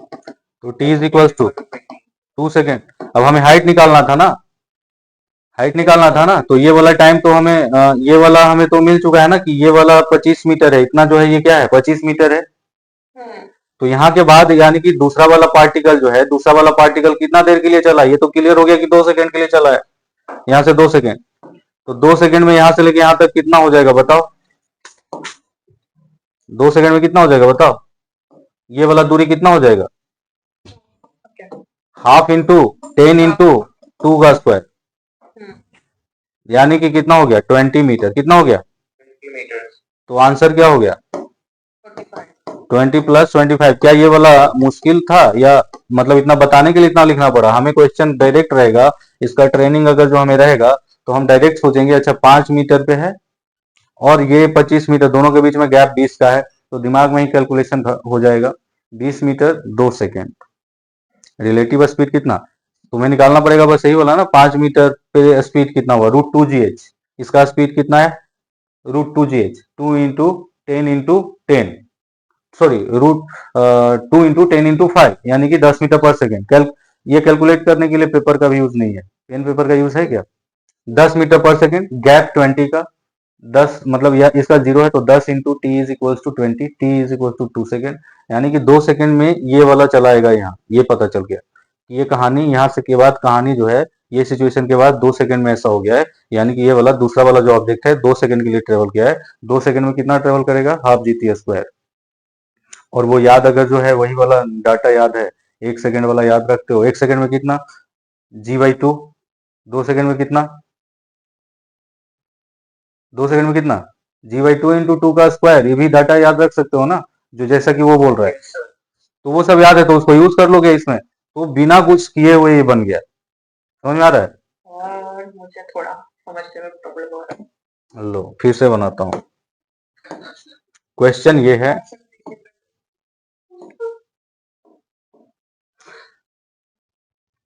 तो t is equal to 2 second. अब हमें हाइट निकालना था ना, हाइट निकालना था ना, तो ये वाला टाइम तो हमें ये वाला हमें तो मिल चुका है ना कि ये वाला 25 मीटर है, इतना जो है ये क्या है 25 मीटर है। तो यहाँ के बाद यानी कि दूसरा वाला पार्टिकल जो है, दूसरा वाला पार्टिकल कितना देर के लिए चला, ये तो क्लियर हो गया कि 2 सेकंड के लिए चला है, यहाँ से 2 सेकंड। तो 2 सेकंड में यहाँ से लेके यहाँ तक कितना हो जाएगा बताओ, 2 सेकंड में कितना हो जाएगा बताओ, ये वाला दूरी कितना हो जाएगा, हाफ इंटू 10 इंटू 2 का स्क्वायर, यानी कि कितना हो गया 20 मीटर, कितना हो गया 20 मीटर। तो आंसर क्या हो गया 20 प्लस 25। क्या ये वाला मुश्किल था, या मतलब इतना बताने के लिए इतना लिखना पड़ा, हमें क्वेश्चन डायरेक्ट रहेगा, इसका ट्रेनिंग अगर जो हमें रहेगा तो हम डायरेक्ट सोचेंगे अच्छा 5 मीटर पे है और ये 25 मीटर, दोनों के बीच में गैप 20 का है, तो दिमाग में ही कैलकुलेशन हो जाएगा 20 मीटर 2 सेकेंड। रिलेटिव स्पीड कितना तुम्हें निकालना पड़ेगा, बस यही वाला ना, 5 मीटर पे स्पीड कितना हुआ √2gh, इसका स्पीड कितना है √2gh, 2 into 10 into 10, sorry √2 into 10 into 5, यानी कि 10 मीटर पर सेकेंड। ये कैलकुलेट करने के लिए पेपर का भी यूज नहीं है, पेन पेपर का यूज है क्या। 10 मीटर पर सेकेंड, गैप 20 का, 10 मतलब यह इसका 0 है, तो 10 into T is equal to 20, T is equal to 2 second, यानी कि 2 सेकेंड में ये वाला चलाएगा। यहाँ ये पता चल गया, ये कहानी यहाँ से के बाद कहानी जो है, ये सिचुएशन के बाद 2 सेकंड में ऐसा हो गया है, यानी कि ये वाला दूसरा वाला जो ऑब्जेक्ट है 2 सेकंड के लिए ट्रेवल किया है, 2 सेकंड में कितना ट्रेवल करेगा, हाफ जीटी स्क्वायर। और वो याद अगर जो है वही वाला डाटा याद है, 1 सेकंड वाला याद रखते हो, 1 सेकंड में कितना g/2, 2 सेकंड में कितना, 2 सेकंड में कितना g/2 इंटू 2 का स्क्वायर, ये भी डाटा याद रख सकते हो ना, जो जैसा कि वो बोल रहा है, तो वो सब याद है तो उसको यूज कर लोगे इसमें, तो बिना कुछ किए हुए ये बन गया। समझ में आ रहा है, और मुझे थोड़ा समझने में प्रॉब्लम हो रहा है। लो फिर से बनाता हूँ। क्वेश्चन ये है,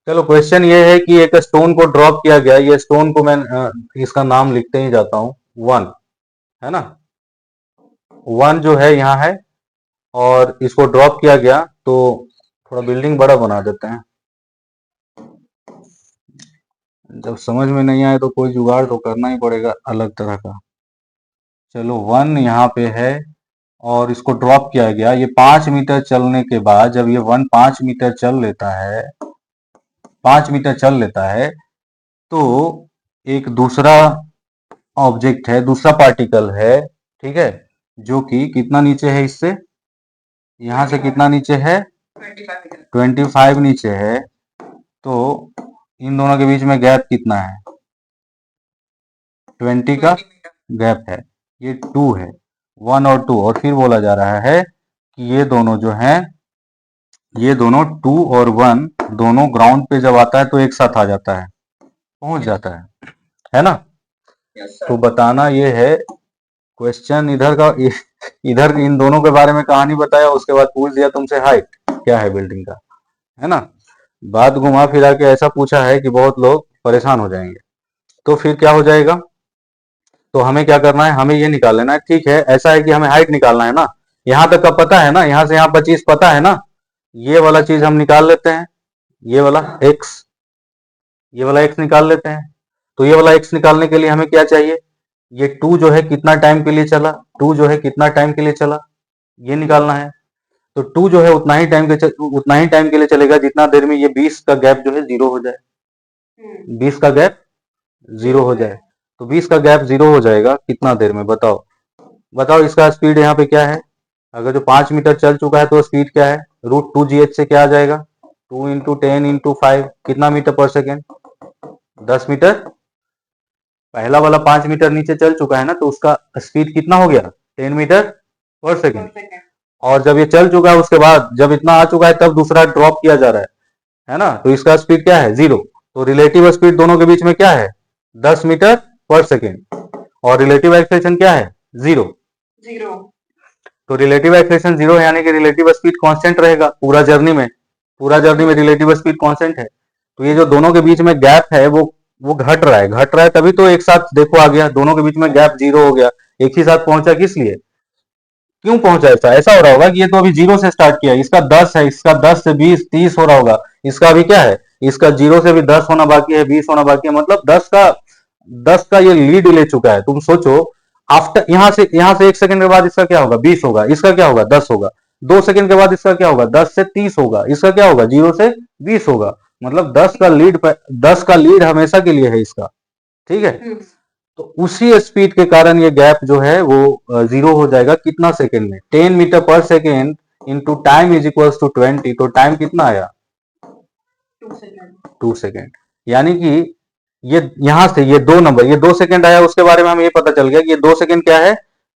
चलो क्वेश्चन ये है कि एक स्टोन को ड्रॉप किया गया, ये स्टोन को मैं इसका नाम लिखते ही जाता हूँ 1, है ना, 1 जो है यहाँ है, और इसको ड्रॉप किया गया, तो थोड़ा बिल्डिंग बड़ा बना देते हैं, जब समझ में नहीं आए तो कोई जुगाड़ तो करना ही पड़ेगा अलग तरह का। चलो 1 यहाँ पे है और इसको ड्रॉप किया गया, ये 5 मीटर चलने के बाद जब ये 1 5 मीटर चल लेता है, 5 मीटर चल लेता है, तो एक दूसरा ऑब्जेक्ट है, दूसरा पार्टिकल है, ठीक है, जो कि कितना नीचे है इससे, यहां से कितना नीचे है 25 नीचे है, तो इन दोनों के बीच में गैप कितना है 20 का गैप है, ये 2 है, 1 और 2, और फिर बोला जा रहा है कि ये दोनों जो हैं, ये दोनों 2 और 1 दोनों ग्राउंड पे जब आता है तो एक साथ आ जाता है, पहुंच जाता है ना। तो बताना ये है क्वेश्चन, इधर का इधर इन दोनों के बारे में कहानी बताया, उसके बाद पूछ दिया तुमसे हाइट क्या है बिल्डिंग का, है ना, बात घुमा फिरा के ऐसा पूछा है कि बहुत लोग परेशान हो जाएंगे। तो फिर क्या हो जाएगा, तो हमें क्या करना है, हमें ये निकाल लेना है, ठीक है, ऐसा है कि हमें हाइट निकालना है ना, यहां तक का पता है ना, यहां से यहाँ 25 पता है ना, ये वाला चीज हम निकाल लेते हैं, ये वाला x, ये वाला x निकाल लेते हैं। तो ये वाला x निकालने के लिए हमें क्या चाहिए, ये 2 जो है कितना टाइम के लिए चला, 2 जो है कितना टाइम के लिए चला, ये निकालना है। तो 2 जो है उतना ही टाइम के लिए चलेगा जितना देर में ये 20 का गैप जो है 0 हो जाए, 20 का गैप 0 हो जाए, तो 20 का गैप 0 हो जाएगा कितना देर में, बताओ बताओ, इसका स्पीड यहाँ पे क्या है, अगर जो 5 मीटर चल चुका है तो स्पीड क्या है, √2gh से क्या आ जाएगा 2 इंटू 10 इंटू 5, कितना मीटर पर सेकेंड 10 मीटर। पहला वाला 5 मीटर नीचे चल चुका है ना, तो उसका स्पीड कितना हो गया 10 मीटर पर सेकेंड, और जब ये चल चुका है उसके बाद जब इतना आ चुका है तब दूसरा ड्रॉप किया जा रहा है ना, तो इसका स्पीड क्या है 0, तो रिलेटिव स्पीड दोनों के बीच में क्या है 10 मीटर पर सेकेंड, और रिलेटिव एक्सेलरेशन क्या है 0, तो रिलेटिव एक्सेलरेशन 0 है, यानी कि रिलेटिव स्पीड कांस्टेंट रहेगा पूरा जर्नी में, रिलेटिव स्पीड कांस्टेंट है। तो ये जो दोनों के बीच में गैप है वो घट रहा है, तभी तो एक साथ देखो आ गया, दोनों के बीच में गैप 0 हो गया, एक ही साथ पहुंचा, किस लिए, क्यों पहुंचा, ऐसा हो रहा होगा कि ये तो अभी 0 से स्टार्ट किया, इसका 10 है, इसका 10 से 20 30 हो रहा होगा, इसका अभी क्या है इसका 0 से भी 10 होना बाकी है, 20 होना बाकी है, मतलब 10 का ये लीड ले चुका है। तुम सोचो, आफ्टर यहां से 1 सेकंड के बाद इसका क्या होगा, 20 होगा, इसका क्या होगा, 10 होगा, 2 सेकंड के बाद इसका क्या होगा, 10 से 30 होगा, इसका क्या होगा, 0 से 20 होगा, मतलब 10 का लीड हमेशा के लिए है इसका, ठीक है। तो उसी स्पीड के कारण ये गैप जो है वो 0 हो जाएगा कितना सेकंड में, 10 meter per second into time is equal to 20, तो टाइम कितना आया, 2 सेकेंड। यानी कि ये यहां से ये 2 नंबर, ये 2 सेकेंड आया, उसके बारे में हमें ये पता चल गया कि ये 2 सेकेंड क्या है,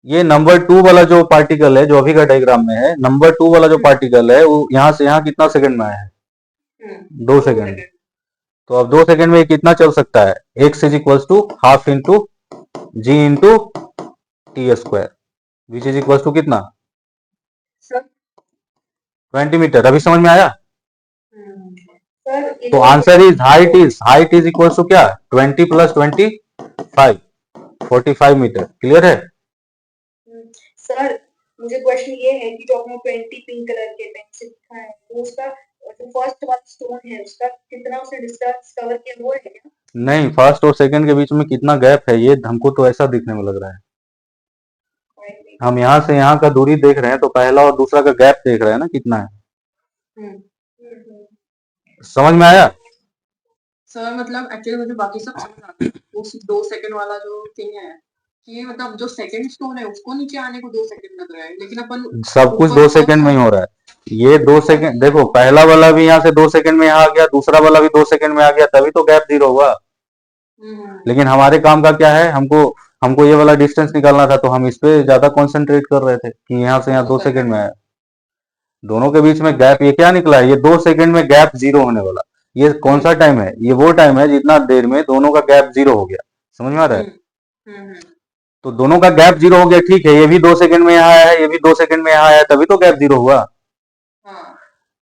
ये नंबर 2 वाला जो पार्टिकल है जो अभी का डायग्राम में है, नंबर 2 वाला जो पार्टिकल है वो यहां से यहां कितना सेकंड में आया है, 2 सेकंड। तो अब 2 सेकंड में ये कितना चल सकता है, x is equal to half into G into T square, which is equal to कितना, 20 मीटर। अभी समझ में आया। तो answer is height is equal to क्या, 20 प्लस 25, 45 मीटर। क्लियर है सर? मुझे क्वेश्चन ये है कि जो आपने 20 पिंक कलर के पेन से लिखा है, वो उसका जो फर्स्ट वाला स्टोन है उसका कितना उसे डिस्टेंस कवर किया हुआ है क्या? नहीं, फर्स्ट और सेकंड के बीच में कितना गैप है, ये हमको तो ऐसा दिखने में लग रहा है। हम यहाँ से यहाँ का दूरी देख रहे हैं तो पहला और दूसरा का गैप देख रहे हैं ना कितना है। समझ में आया सर? मतलब एक्चुअली मुझे बाकी सब समझ आता है, वो 2 सेकंड वाला जो थिंग है कि मतलब जो सेकंड स्टोन है उसको नीचे आने को 2 सेकंड लग रहा है, लेकिन अपन सब कुछ 2 सेकंड में ही हो रहा है। ये 2 सेकंड देखो, पहला वाला भी यहाँ से 2 सेकंड में यहाँ आ गया, दूसरा वाला भी 2 सेकंड में आ गया, तभी तो गैप 0 हुआ। लेकिन हमारे काम का क्या है, हमको ये वाला डिस्टेंस निकालना था, तो हम इस पे ज्यादा कॉन्सेंट्रेट कर रहे थे कि यहाँ से यहाँ 2 सेकंड में आया। दोनों के बीच में गैप ये क्या निकला है, ये 2 सेकंड में गैप 0 होने वाला। ये कौन सा टाइम है, ये वो टाइम है जितना देर में दोनों का गैप 0 हो गया। समझ में आ रहा है। तो दोनों का गैप 0 हो गया, ठीक है, ये भी 2 सेकंड में यहाँ आया है, ये भी 2 सेकंड में यहाँ आया है, तभी तो गैप 0 हुआ।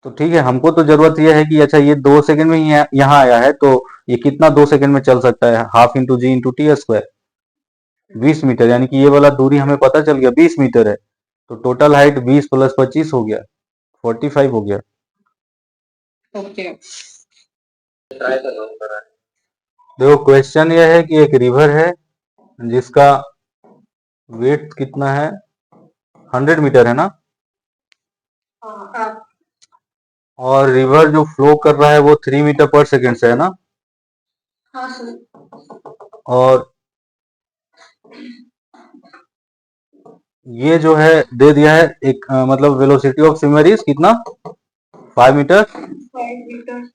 तो ठीक है, हमको तो जरूरत यह है कि अच्छा ये 2 सेकंड में यहाँ आया है, तो ये कितना 2 सेकंड में चल सकता है, half into G into T square, 20 metre. यानी कि ये वाला दूरी हमें पता चल गया 20 मीटर है, तो टोटल हाइट 20 प्लस 25 हो गया, 45 हो गया। ओके। देखो क्वेश्चन ये है कि एक रिवर है जिसका वेट कितना है, 100 मीटर है ना, और रिवर जो फ्लो कर रहा है वो 3 मीटर पर सेकेंड से है ना। हाँ सर। और ये जो है दे दिया है एक मतलब वेलोसिटी ऑफ स्विमर इज कितना, 5 मीटर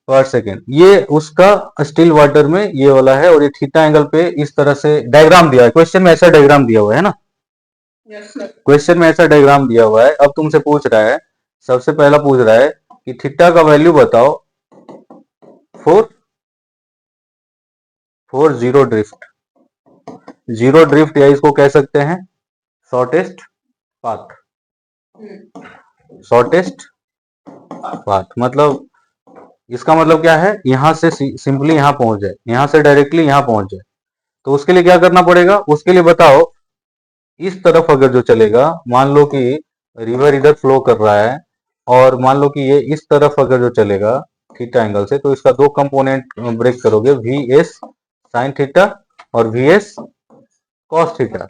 पर सेकेंड। ये उसका स्टिल वाटर में ये वाला है, और ये थीटा एंगल पे इस तरह से डायग्राम दिया है। क्वेश्चन में ऐसा डायग्राम दिया हुआ है ना, क्वेश्चन में ऐसा डायग्राम दिया हुआ है। अब तुमसे पूछ रहा है, सबसे पहला पूछ रहा है कि थीटा का वैल्यू बताओ for zero drift. Zero drift या इसको कह सकते हैं शॉर्टेस्ट पाथ। शॉर्टेस्ट पाथ मतलब इसका मतलब क्या है, यहां से सिंपली यहां पहुंच जाए, यहां से डायरेक्टली यहां पहुंच जाए। तो उसके लिए क्या करना पड़ेगा, उसके लिए बताओ, इस तरफ अगर जो चलेगा, मान लो कि रिवर इधर फ्लो कर रहा है, और मान लो कि ये इस तरफ अगर जो चलेगा थीटा एंगल से, तो इसका 2 कंपोनेंट ब्रेक करोगे, वी एस साइन थीटा और वी एस कॉस थीटा।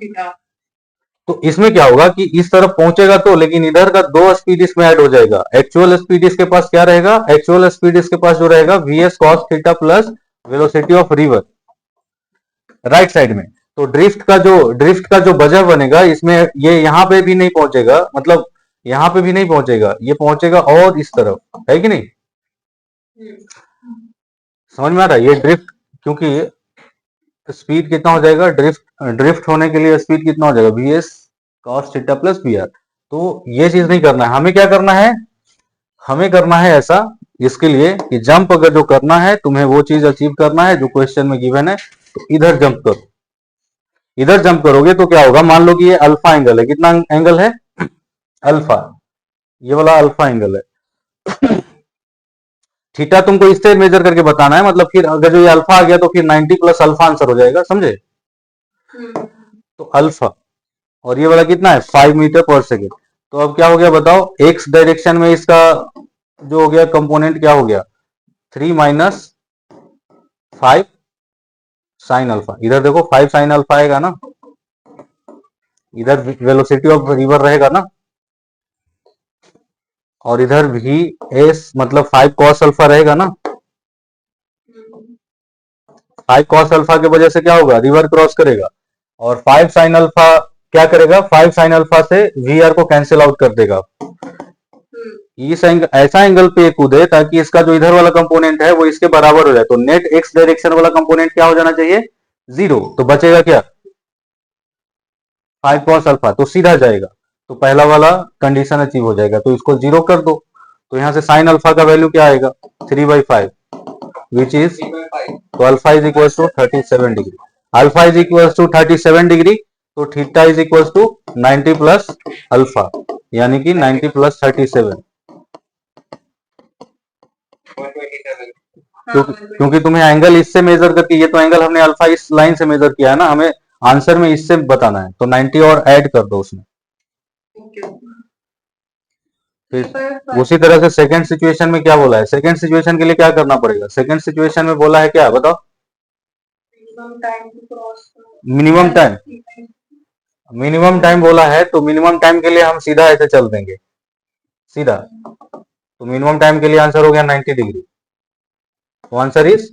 तो इसमें क्या होगा कि इस तरफ पहुंचेगा तो, लेकिन इधर का 2 स्पीड इसमें ऐड हो जाएगा। एक्चुअल स्पीड इसके पास क्या रहेगा, एक्चुअल स्पीड इसके पास जो रहेगा we S cos theta plus velocity of river right side में। तो ड्रिफ्ट का जो वजह बनेगा इसमें, ये यहां पे भी नहीं पहुंचेगा, मतलब यहां पे भी नहीं पहुंचेगा, ये पहुंचेगा और इस तरफ, है कि नहीं। समझ में आ रहा है, ये ड्रिफ्ट, क्योंकि स्पीड कितना हो जाएगा, ड्रिफ्ट होने के लिए स्पीड कितना हो जाएगा, V S cos theta plus V R. तो ये चीज नहीं करना है, हमें क्या करना है, हमें करना है ऐसा, इसके लिए कि जंप अगर जो करना है तुम्हें वो चीज अचीव करना है जो क्वेश्चन में गिवन है, तो इधर जंप करो। इधर जंप करोगे तो क्या होगा, मान लो कि ये अल्फा एंगल है, कितना एंगल है, अल्फा, ये वाला अल्फा एंगल है। थीटा तुमको इससे मेजर करके बताना है, मतलब फिर अगर जो ये अल्फा आ गया तो फिर 90 प्लस अल्फा आंसर हो जाएगा, समझे। तो अल्फा, और ये वाला कितना है, 5 मीटर पर सेकेंड। तो अब क्या हो गया बताओ, एक्स डायरेक्शन में इसका जो हो गया कंपोनेंट क्या हो गया, 3 माइनस 5 साइन अल्फा। इधर देखो 5 साइन अल्फा आएगा ना, इधर वेलोसिटी ऑफ रिवर रहेगा ना, और इधर भी एस मतलब 5 कॉस अल्फा रहेगा ना। 5 कॉस अल्फा की वजह से क्या होगा, रिवर क्रॉस करेगा, और 5 साइन अल्फा क्या करेगा, 5 साइन अल्फा से वी आर को कैंसिल आउट कर देगा। इस ऐसा एंगल पे कूदे ताकि इसका जो इधर वाला कंपोनेंट है वो इसके बराबर हो जाए, तो नेट एक्स डायरेक्शन वाला कंपोनेंट क्या हो जाना चाहिए, 0। तो बचेगा क्या, 5 कॉस अल्फा, तो सीधा जाएगा, तो पहला वाला कंडीशन अचीव हो जाएगा, तो इसको 0 कर दो। तो यहां से साइन अल्फा का वैल्यू क्या आएगा, 3/5 विच इज, तो alpha is equal to 37 degree. Alpha is equal to 37 degree, तो theta is equal to 90 plus alpha, यानी कि 90 प्लस 37। क्योंकि तुम्हें एंगल इससे मेजर करके, ये तो एंगल हमने अल्फा इस लाइन से मेजर किया है ना, हमें आंसर में इससे बताना है, तो 90 और ऐड कर दो उसमें। फिर उसी तरह से सेकंड सिचुएशन में क्या बोला है, सेकंड सिचुएशन के लिए क्या करना पड़ेगा, सेकंड सिचुएशन में बोला है क्या बताओ, मिनिमम टाइम, मिनिमम टाइम बोला है, तो मिनिमम टाइम के लिए हम सीधा ऐसे चल देंगे, सीधा, तो मिनिमम टाइम के लिए आंसर हो गया 90 डिग्री, तो आंसर इज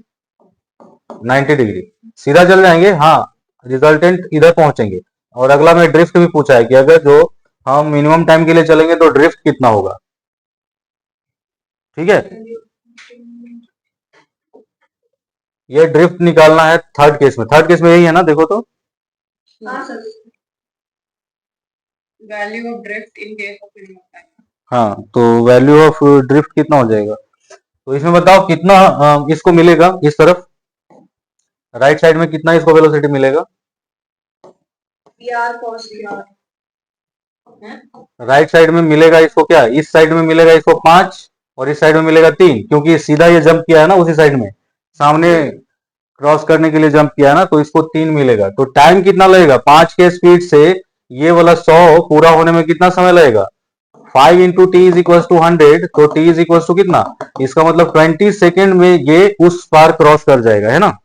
90 डिग्री, सीधा चल जाएंगे। हाँ, रिजल्टेंट इधर पहुंचेंगे। और अगला में ड्रिफ्ट भी पूछा है कि अगर जो हम मिनिमम टाइम के लिए चलेंगे तो ड्रिफ्ट कितना होगा, ठीक है। ये ड्रिफ्ट निकालना है थर्ड केस में, थर्ड केस में यही है ना, देखो तो value of drift in case of minimum time. हाँ, तो वैल्यू ऑफ ड्रिफ्ट कितना हो जाएगा, तो इसमें बताओ कितना इसको मिलेगा, इस तरफ राइट साइड में कितना इसको वेलोसिटी मिलेगा, राइट साइड में मिलेगा इसको क्या, इस साइड में मिलेगा इसको 5 और इस साइड में मिलेगा 3, क्योंकि सीधा ये जंप किया है ना उसी साइड में, सामने क्रॉस करने के लिए जंप किया है ना, तो इसको 3 मिलेगा। तो टाइम कितना लगेगा, 5 के स्पीड से ये वाला 100 पूरा होने में कितना समय लगेगा, 5 into T is equal to 100, तो टी इज इक्वल टू कितना, इसका मतलब 20 सेकेंड में ये उस पार क्रॉस कर जाएगा, है ना।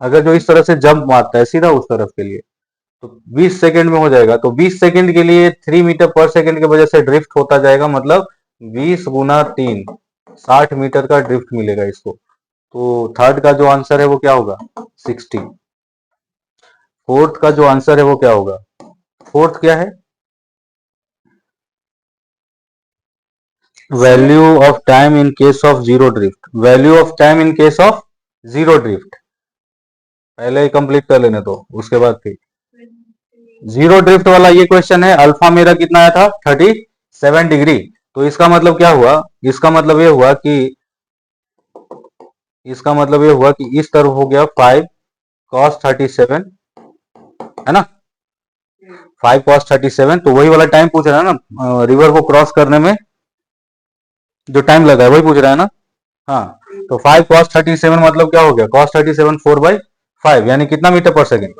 अगर जो इस तरह से जंप मारता है सीधा उस तरफ के लिए, तो 20 सेकेंड में हो जाएगा, तो 20 सेकेंड के लिए 3 मीटर पर सेकेंड की वजह से ड्रिफ्ट होता जाएगा, मतलब 20 गुना 3 60 मीटर का ड्रिफ्ट मिलेगा इसको। तो थर्ड का जो आंसर है वो क्या होगा, 60। फोर्थ का जो आंसर है वो क्या होगा, फोर्थ क्या है, value of time in case of zero drift, value of time in case of zero drift, पहले ही कंप्लीट कर लेने तो उसके बाद फिर जीरो ड्रिफ्ट वाला ये क्वेश्चन है। अल्फा मेरा कितना आया था, 37 डिग्री, तो इसका मतलब क्या हुआ, इसका मतलब ये हुआ कि इस तरफ हो गया 5 cos 37, है ना, 5 cos 37, तो वही वाला टाइम पूछ रहा है ना, रिवर को क्रॉस करने में जो टाइम लगा है वही पूछ रहा है ना। हाँ, तो 5 cos 37 मतलब क्या हो गया, cos 37 4/5, यानी कितना मीटर पर सेकेंड,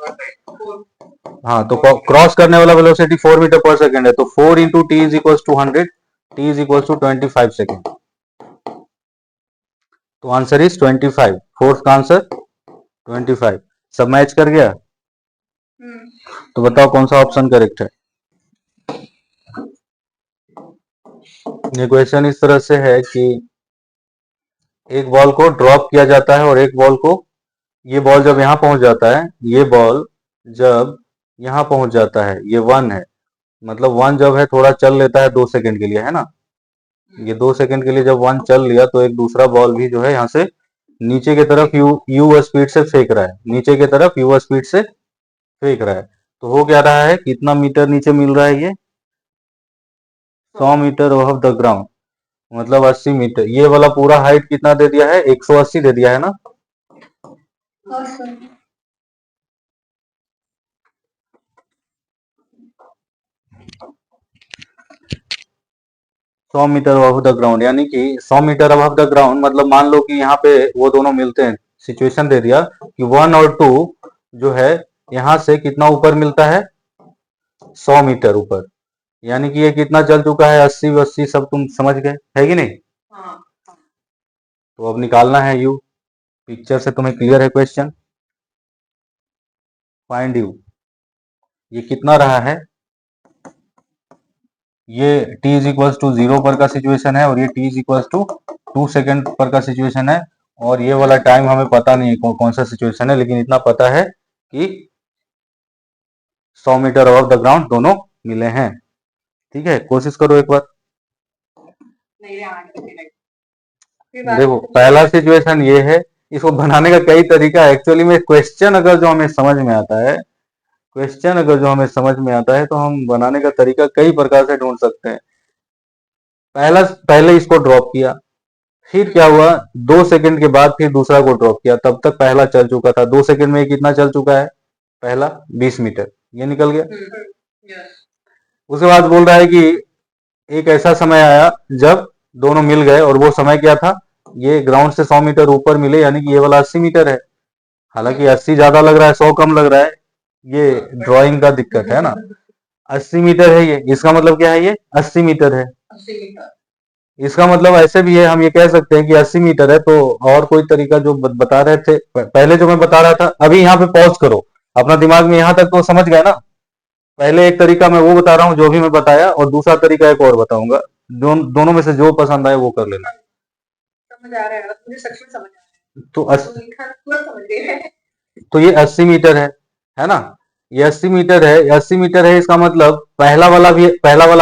हाँ, तो क्रॉस करने वाला वेलोसिटी 4 मीटर पर सेकेंड है, तो 4 into T is equal to 100, T is equal to 25 second, तो आंसर इज 25, फोर्थ का आंसर 25। सब मैच कर गया, तो बताओ कौन सा ऑप्शन करेक्ट है। ये क्वेश्चन इस तरह से है कि एक बॉल को ड्रॉप किया जाता है और एक बॉल को, ये बॉल जब यहां पहुंच जाता है, ये बॉल जब यहां पहुंच जाता है, ये 1 है, मतलब 1 जब है थोड़ा चल लेता है 2 सेकंड के लिए, है ना, ये 2 सेकंड के लिए जब 1 चल लिया, तो एक दूसरा बॉल भी जो है यहाँ से नीचे की तरफ यू स्पीड से फेंक रहा है, नीचे की तरफ यू स्पीड से फेंक रहा है, तो हो क्या रहा है, कितना मीटर नीचे मिल रहा है, ये 100 मीटर अबव द ग्राउंड, मतलब 80 मीटर, ये वाला पूरा हाइट कितना दे दिया है, 180 दे दिया है ना। सौ मीटर अबव द ग्राउंड, यानी कि 100 मीटर अबव द ग्राउंड, मतलब मान लो कि यहाँ पे वो दोनों मिलते हैं, सिचुएशन दे दिया कि 1 और 2 जो है यहाँ से कितना ऊपर मिलता है, 100 मीटर ऊपर, यानी कि ये कितना चल चुका है, 80 80 सब तुम समझ गए, है कि नहीं। तो अब निकालना है u। पिक्चर से तुम्हें क्लियर है क्वेश्चन? Find u। ये कितना रहा है? ये t इज इक्वल्स टू 0 पर का सिचुएशन है और ये t is equals to 2 second पर का सिचुएशन है। और ये वाला टाइम हमें पता नहीं है कौन सा सिचुएशन है, लेकिन इतना पता है कि 100 मीटर अबव द ग्राउंड दोनों मिले हैं। ठीक है, कोशिश करो एक बार। देखो पहला सिचुएशन ये है, इसको बनाने का कई तरीका है। एक्चुअली में क्वेश्चन अगर जो हमें समझ में आता है, क्वेश्चन अगर जो हमें समझ में आता है तो हम बनाने का तरीका कई प्रकार से ढूंढ सकते हैं। पहले इसको ड्रॉप किया, फिर क्या हुआ, 2 सेकंड के बाद फिर दूसरा को ड्रॉप किया, तब तक पहला चल चुका था। 2 सेकंड में कितना चल चुका है? पहला 20 मीटर, ये निकल गया। उसके बाद बोल रहा है कि एक ऐसा समय आया जब दोनों मिल गए, और वो समय क्या था? ये ग्राउंड से 100 मीटर ऊपर मिले, यानी कि ये वाला 80 मीटर है। हालांकि 80 ज्यादा लग रहा है, 100 कम लग रहा है, ये ड्राइंग का दिक्कत है ना। 80 मीटर है ये, इसका मतलब क्या है? ये 80 मीटर है। इसका मतलब ऐसे भी है, हम ये कह सकते हैं कि 80 मीटर है। तो और कोई तरीका जो बता रहे थे पहले, जो मैं बता रहा था, अभी यहाँ पे पॉज करो, अपना दिमाग में यहाँ तक तो समझ गए ना। पहले एक तरीका मैं वो बता रहा हूँ जो भी मैं बताया, और दूसरा तरीका एक और बताऊंगा। दोनों में से जो पसंद आए वो कर लेना। समझ आ रहा है, मुझे सच में समझ आ रहा है। तो लिखा पूरा समझ गए हैं। तो ये 80 मीटर है ना। ये 80 मीटर है, 80 मीटर है। इसका मतलब पहला वाला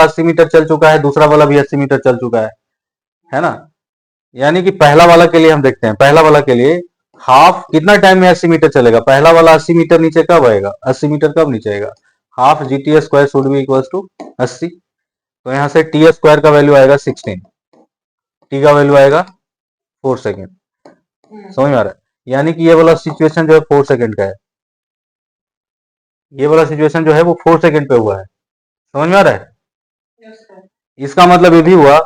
80 मीटर चल चुका है, दूसरा वाला भी 80 मीटर चल चुका है ना। यानी कि पहला वाला के लिए हम देखते हैं, पहला वाला के लिए हाफ कितना टाइम में 80 मीटर चलेगा? पहला वाला 80 मीटर नीचे कब आएगा? 80 मीटर कब नीचे आएगा? Half GT square should be equals to 80। तो यहाँ से टी स्क्वायर का वैल्यू आएगा 16, टी का वैल्यू आएगा 4 सेकेंड। समझ में आ रहा है? यानी कि ये वाला सिचुएशन जो है 4 सेकेंड का है। ये वाला सिचुएशन जो है वो 4 सेकेंड पे हुआ है। समझ में आ रहा है? इसका मतलब ये भी हुआ,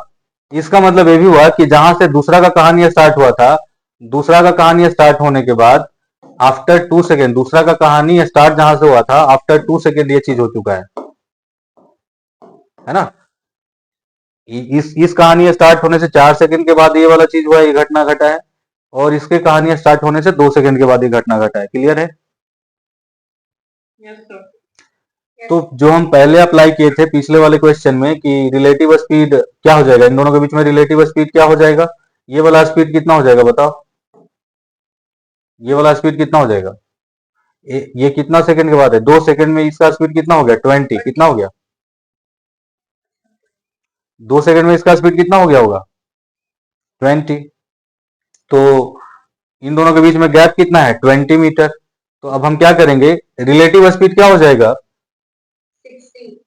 इसका मतलब ये भी हुआ कि जहां से दूसरा का कहानी स्टार्ट हुआ था, दूसरा का कहानी स्टार्ट होने के बाद आफ्टर 2 सेकेंड, दूसरा का कहानी स्टार्ट जहां से हुआ था आफ्टर 2 सेकेंड ये चीज हो चुका है ना। इस कहानी स्टार्ट होने से 4 सेकेंड के बाद ये वाला चीज हुआ, ये घटना घटा है। और इसके कहानी स्टार्ट होने से 2 सेकेंड के बाद ये घटना घटा है। क्लियर है? तो जो हम पहले अप्लाई किए थे पिछले वाले क्वेश्चन में कि रिलेटिव स्पीड क्या हो जाएगा, इन दोनों के बीच में रिलेटिव स्पीड क्या हो जाएगा? ये वाला स्पीड कितना हो जाएगा बताओ? ये वाला स्पीड कितना हो जाएगा? ये कितना सेकंड के बाद है? 2 सेकंड में इसका स्पीड कितना हो गया? 20। कितना हो गया? 2 सेकंड में इसका स्पीड कितना हो गया होगा? 20। तो इन दोनों के बीच में गैप कितना है? 20 मीटर। तो अब हम क्या करेंगे? रिलेटिव स्पीड क्या हो जाएगा? 60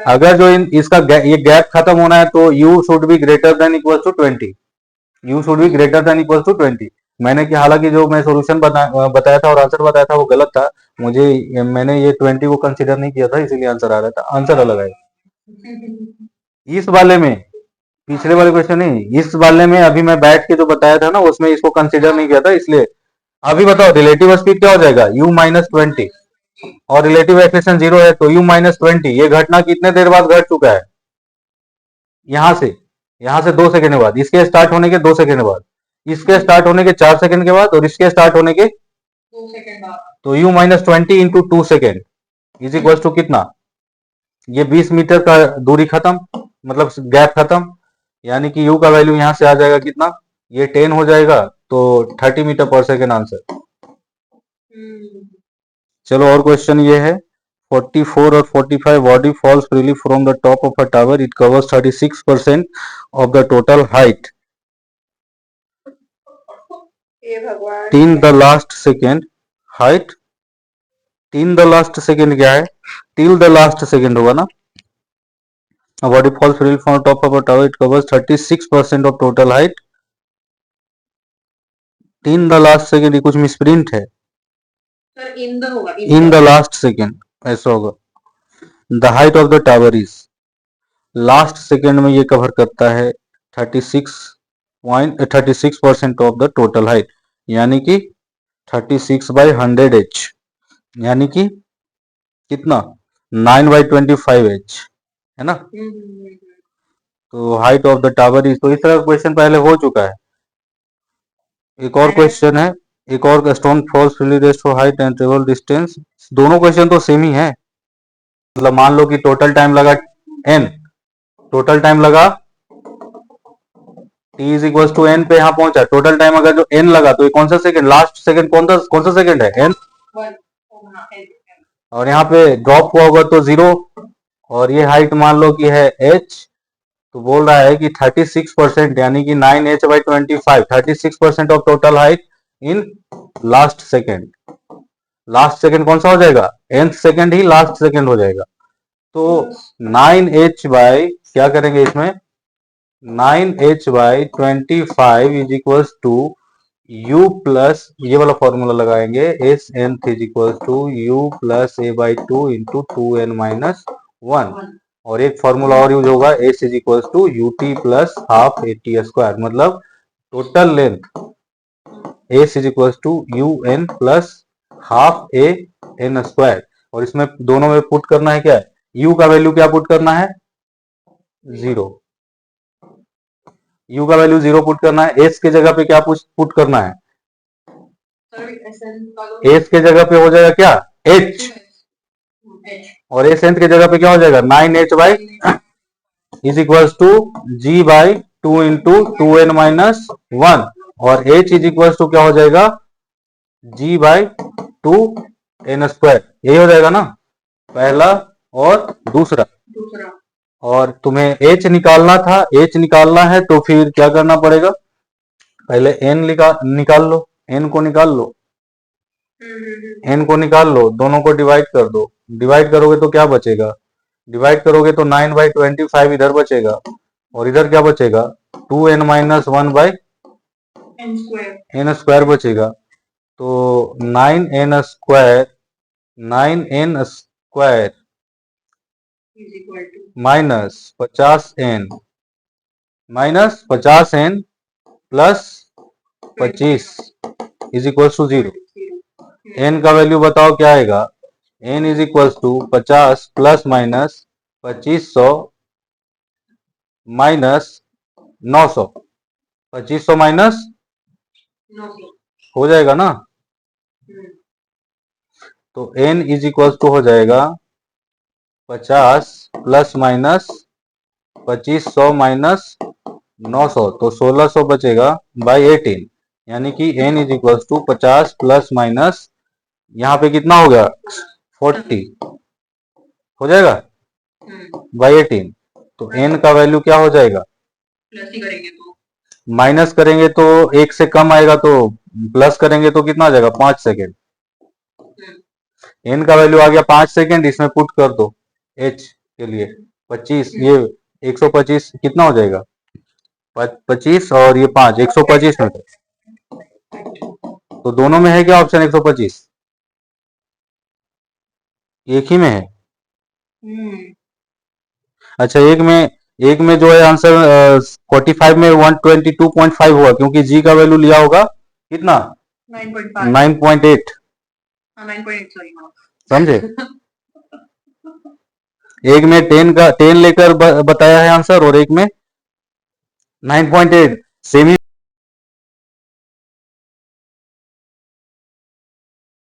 अगर जो इसका ये गैप खत्म होना है तो u should be greater than equal to 20। u should be greater than equal to 20। मैंने कि हालांकि जो मैं सॉल्यूशन बताया था और आंसर बताया था वो गलत था। मैंने ये 20 को कंसीडर नहीं किया था, इसीलिए आंसर आ रहा था। आंसर अलग आएगा इस वाले में, पिछले वाले क्वेश्चन नहीं, इस वाले में अभी मैं बैठ के जो बताया था ना उसमें इसको कंसीडर नहीं किया था, इसलिए। अभी बताओ रिलेटिव स्पीड क्या हो जाएगा? u माइनस 20, और रिलेटिव एक्सेलेरेशन 0 है तो u माइनस 20। ये घटना कितने देर बाद घट चुका है? यहां से 2 सेकंड के बाद, इसके स्टार्ट होने के 2 सेकंड बाद, इसके स्टार्ट होने के 4 सेकंड के बाद, और इसके स्टार्ट होने के 2 सेकंड बाद। तो u minus 20 into 2 second is equal to कितना? ये 20 मीटर का दूरी खत्म, मतलब गैप खत्म। यानी कि u का वैल्यू यहां से आ जाएगा कितना? ये 10 हो जाएगा, तो 30 मीटर पर सेकेंड आंसर। चलो और क्वेश्चन ये है 44 और 45। Body falls freely from the top of a tower, it covers 36% of the total height हे भगवान। Till the last second height. Till the last second क्या है? टिल द लास्ट सेकेंड होगा ना। Body falls freely from top of a tower, it covers 36% of total height till the last second. ये कुछ misprint है, sir in the होगा, in the last second ऐसा होगा। The height of the tower is, last second में ये cover करता है 36% ऑफ द टोटल हाइट, यानी कि 36/100 h, यानी कि कितना? 9/25 h, है ना। तो height of the tower is, तो इस तरह का क्वेश्चन पहले हो चुका है। एक और क्वेश्चन है, एक और stone falls freely rest for height and travel distance. दोनों क्वेश्चन तो सेम ही है। मतलब मान लो कि टोटल टाइम लगा n, टोटल टाइम लगा t is equal to n पे यहाँ पहुंचा। टोटल टाइम अगर जो n लगा तो ये कौन सा सेकंड, लास्ट सेकंड कौन सा सेकंड है, n। और यहाँ पे ड्रॉप हुआ होगा तो 0, और ये हाइट मान लो कि है h, तो बोल रहा है कि 36% यानी कि 9h/25, 36% of total height in last second. Last second कौन सा हो जाएगा, nth सेकेंड ही लास्ट सेकेंड हो जाएगा। तो 9h क्या करेंगे इसमें, 9h/25 is equal to u plus, ये वाला फॉर्मूला लगाएंगे, S nth is equal to u plus a/2 into 2n-1, और एक फॉर्मूला और यूज होगा, S is equal to ut plus half at²। मतलब total length S is equal to un plus half an², और इसमें दोनों में पुट करना है क्या, u का वैल्यू क्या पुट करना है, 0। u का वैल्यू 0 पुट करना है। s के जगह पे क्या पुट करना है, s के जगह पे हो जाएगा क्या, h, और s nth के जगह पे क्या हो जाएगा, 9h is equal to g/2 into 2n-1, और h इज इक्वल टू क्या हो जाएगा, g/2n²। यही हो जाएगा ना पहला और दूसरा। और तुम्हें h निकालना था, h निकालना है तो फिर क्या करना पड़ेगा, पहले n निकाल लो, n को निकाल लो, n को निकाल लो, दोनों को डिवाइड कर दो। डिवाइड करोगे तो क्या बचेगा, डिवाइड करोगे तो 9/25 इधर बचेगा, और इधर क्या बचेगा, 2n-1/n² बचेगा। तो 9n² minus 50n plus 25 is equal to 0। n का वैल्यू बताओ क्या आएगा, n is equal to 50 plus minus 2500 minus 900, 2500 minus हो जाएगा ना। तो n इज इक्वल टू हो जाएगा 50 प्लस माइनस 2500 माइनस 900, तो 1600 बचेगा बाई 18, यानी कि n is equal to 50 plus minus, यहाँ पे कितना हो गया 40 हो जाएगा बाई 18। तो n का वैल्यू क्या हो जाएगा, माइनस करेंगे तो 1 से कम आएगा, तो प्लस करेंगे तो कितना आ जाएगा, 5 सेकेंड। n का वैल्यू आ गया 5 सेकेंड, इसमें पुट कर दो h के लिए 25, ये 125 कितना हो जाएगा, 25 और ये 5, 125 में। तो दोनों में है क्या ऑप्शन 125, एक ही में है। अच्छा, एक में जो है आंसर 45 में 122.5 हुआ, क्योंकि जी का वैल्यू लिया होगा कितना, 9.8, समझे। एक में 10 लेकर बताया है आंसर, और एक में 9.8, सेम ही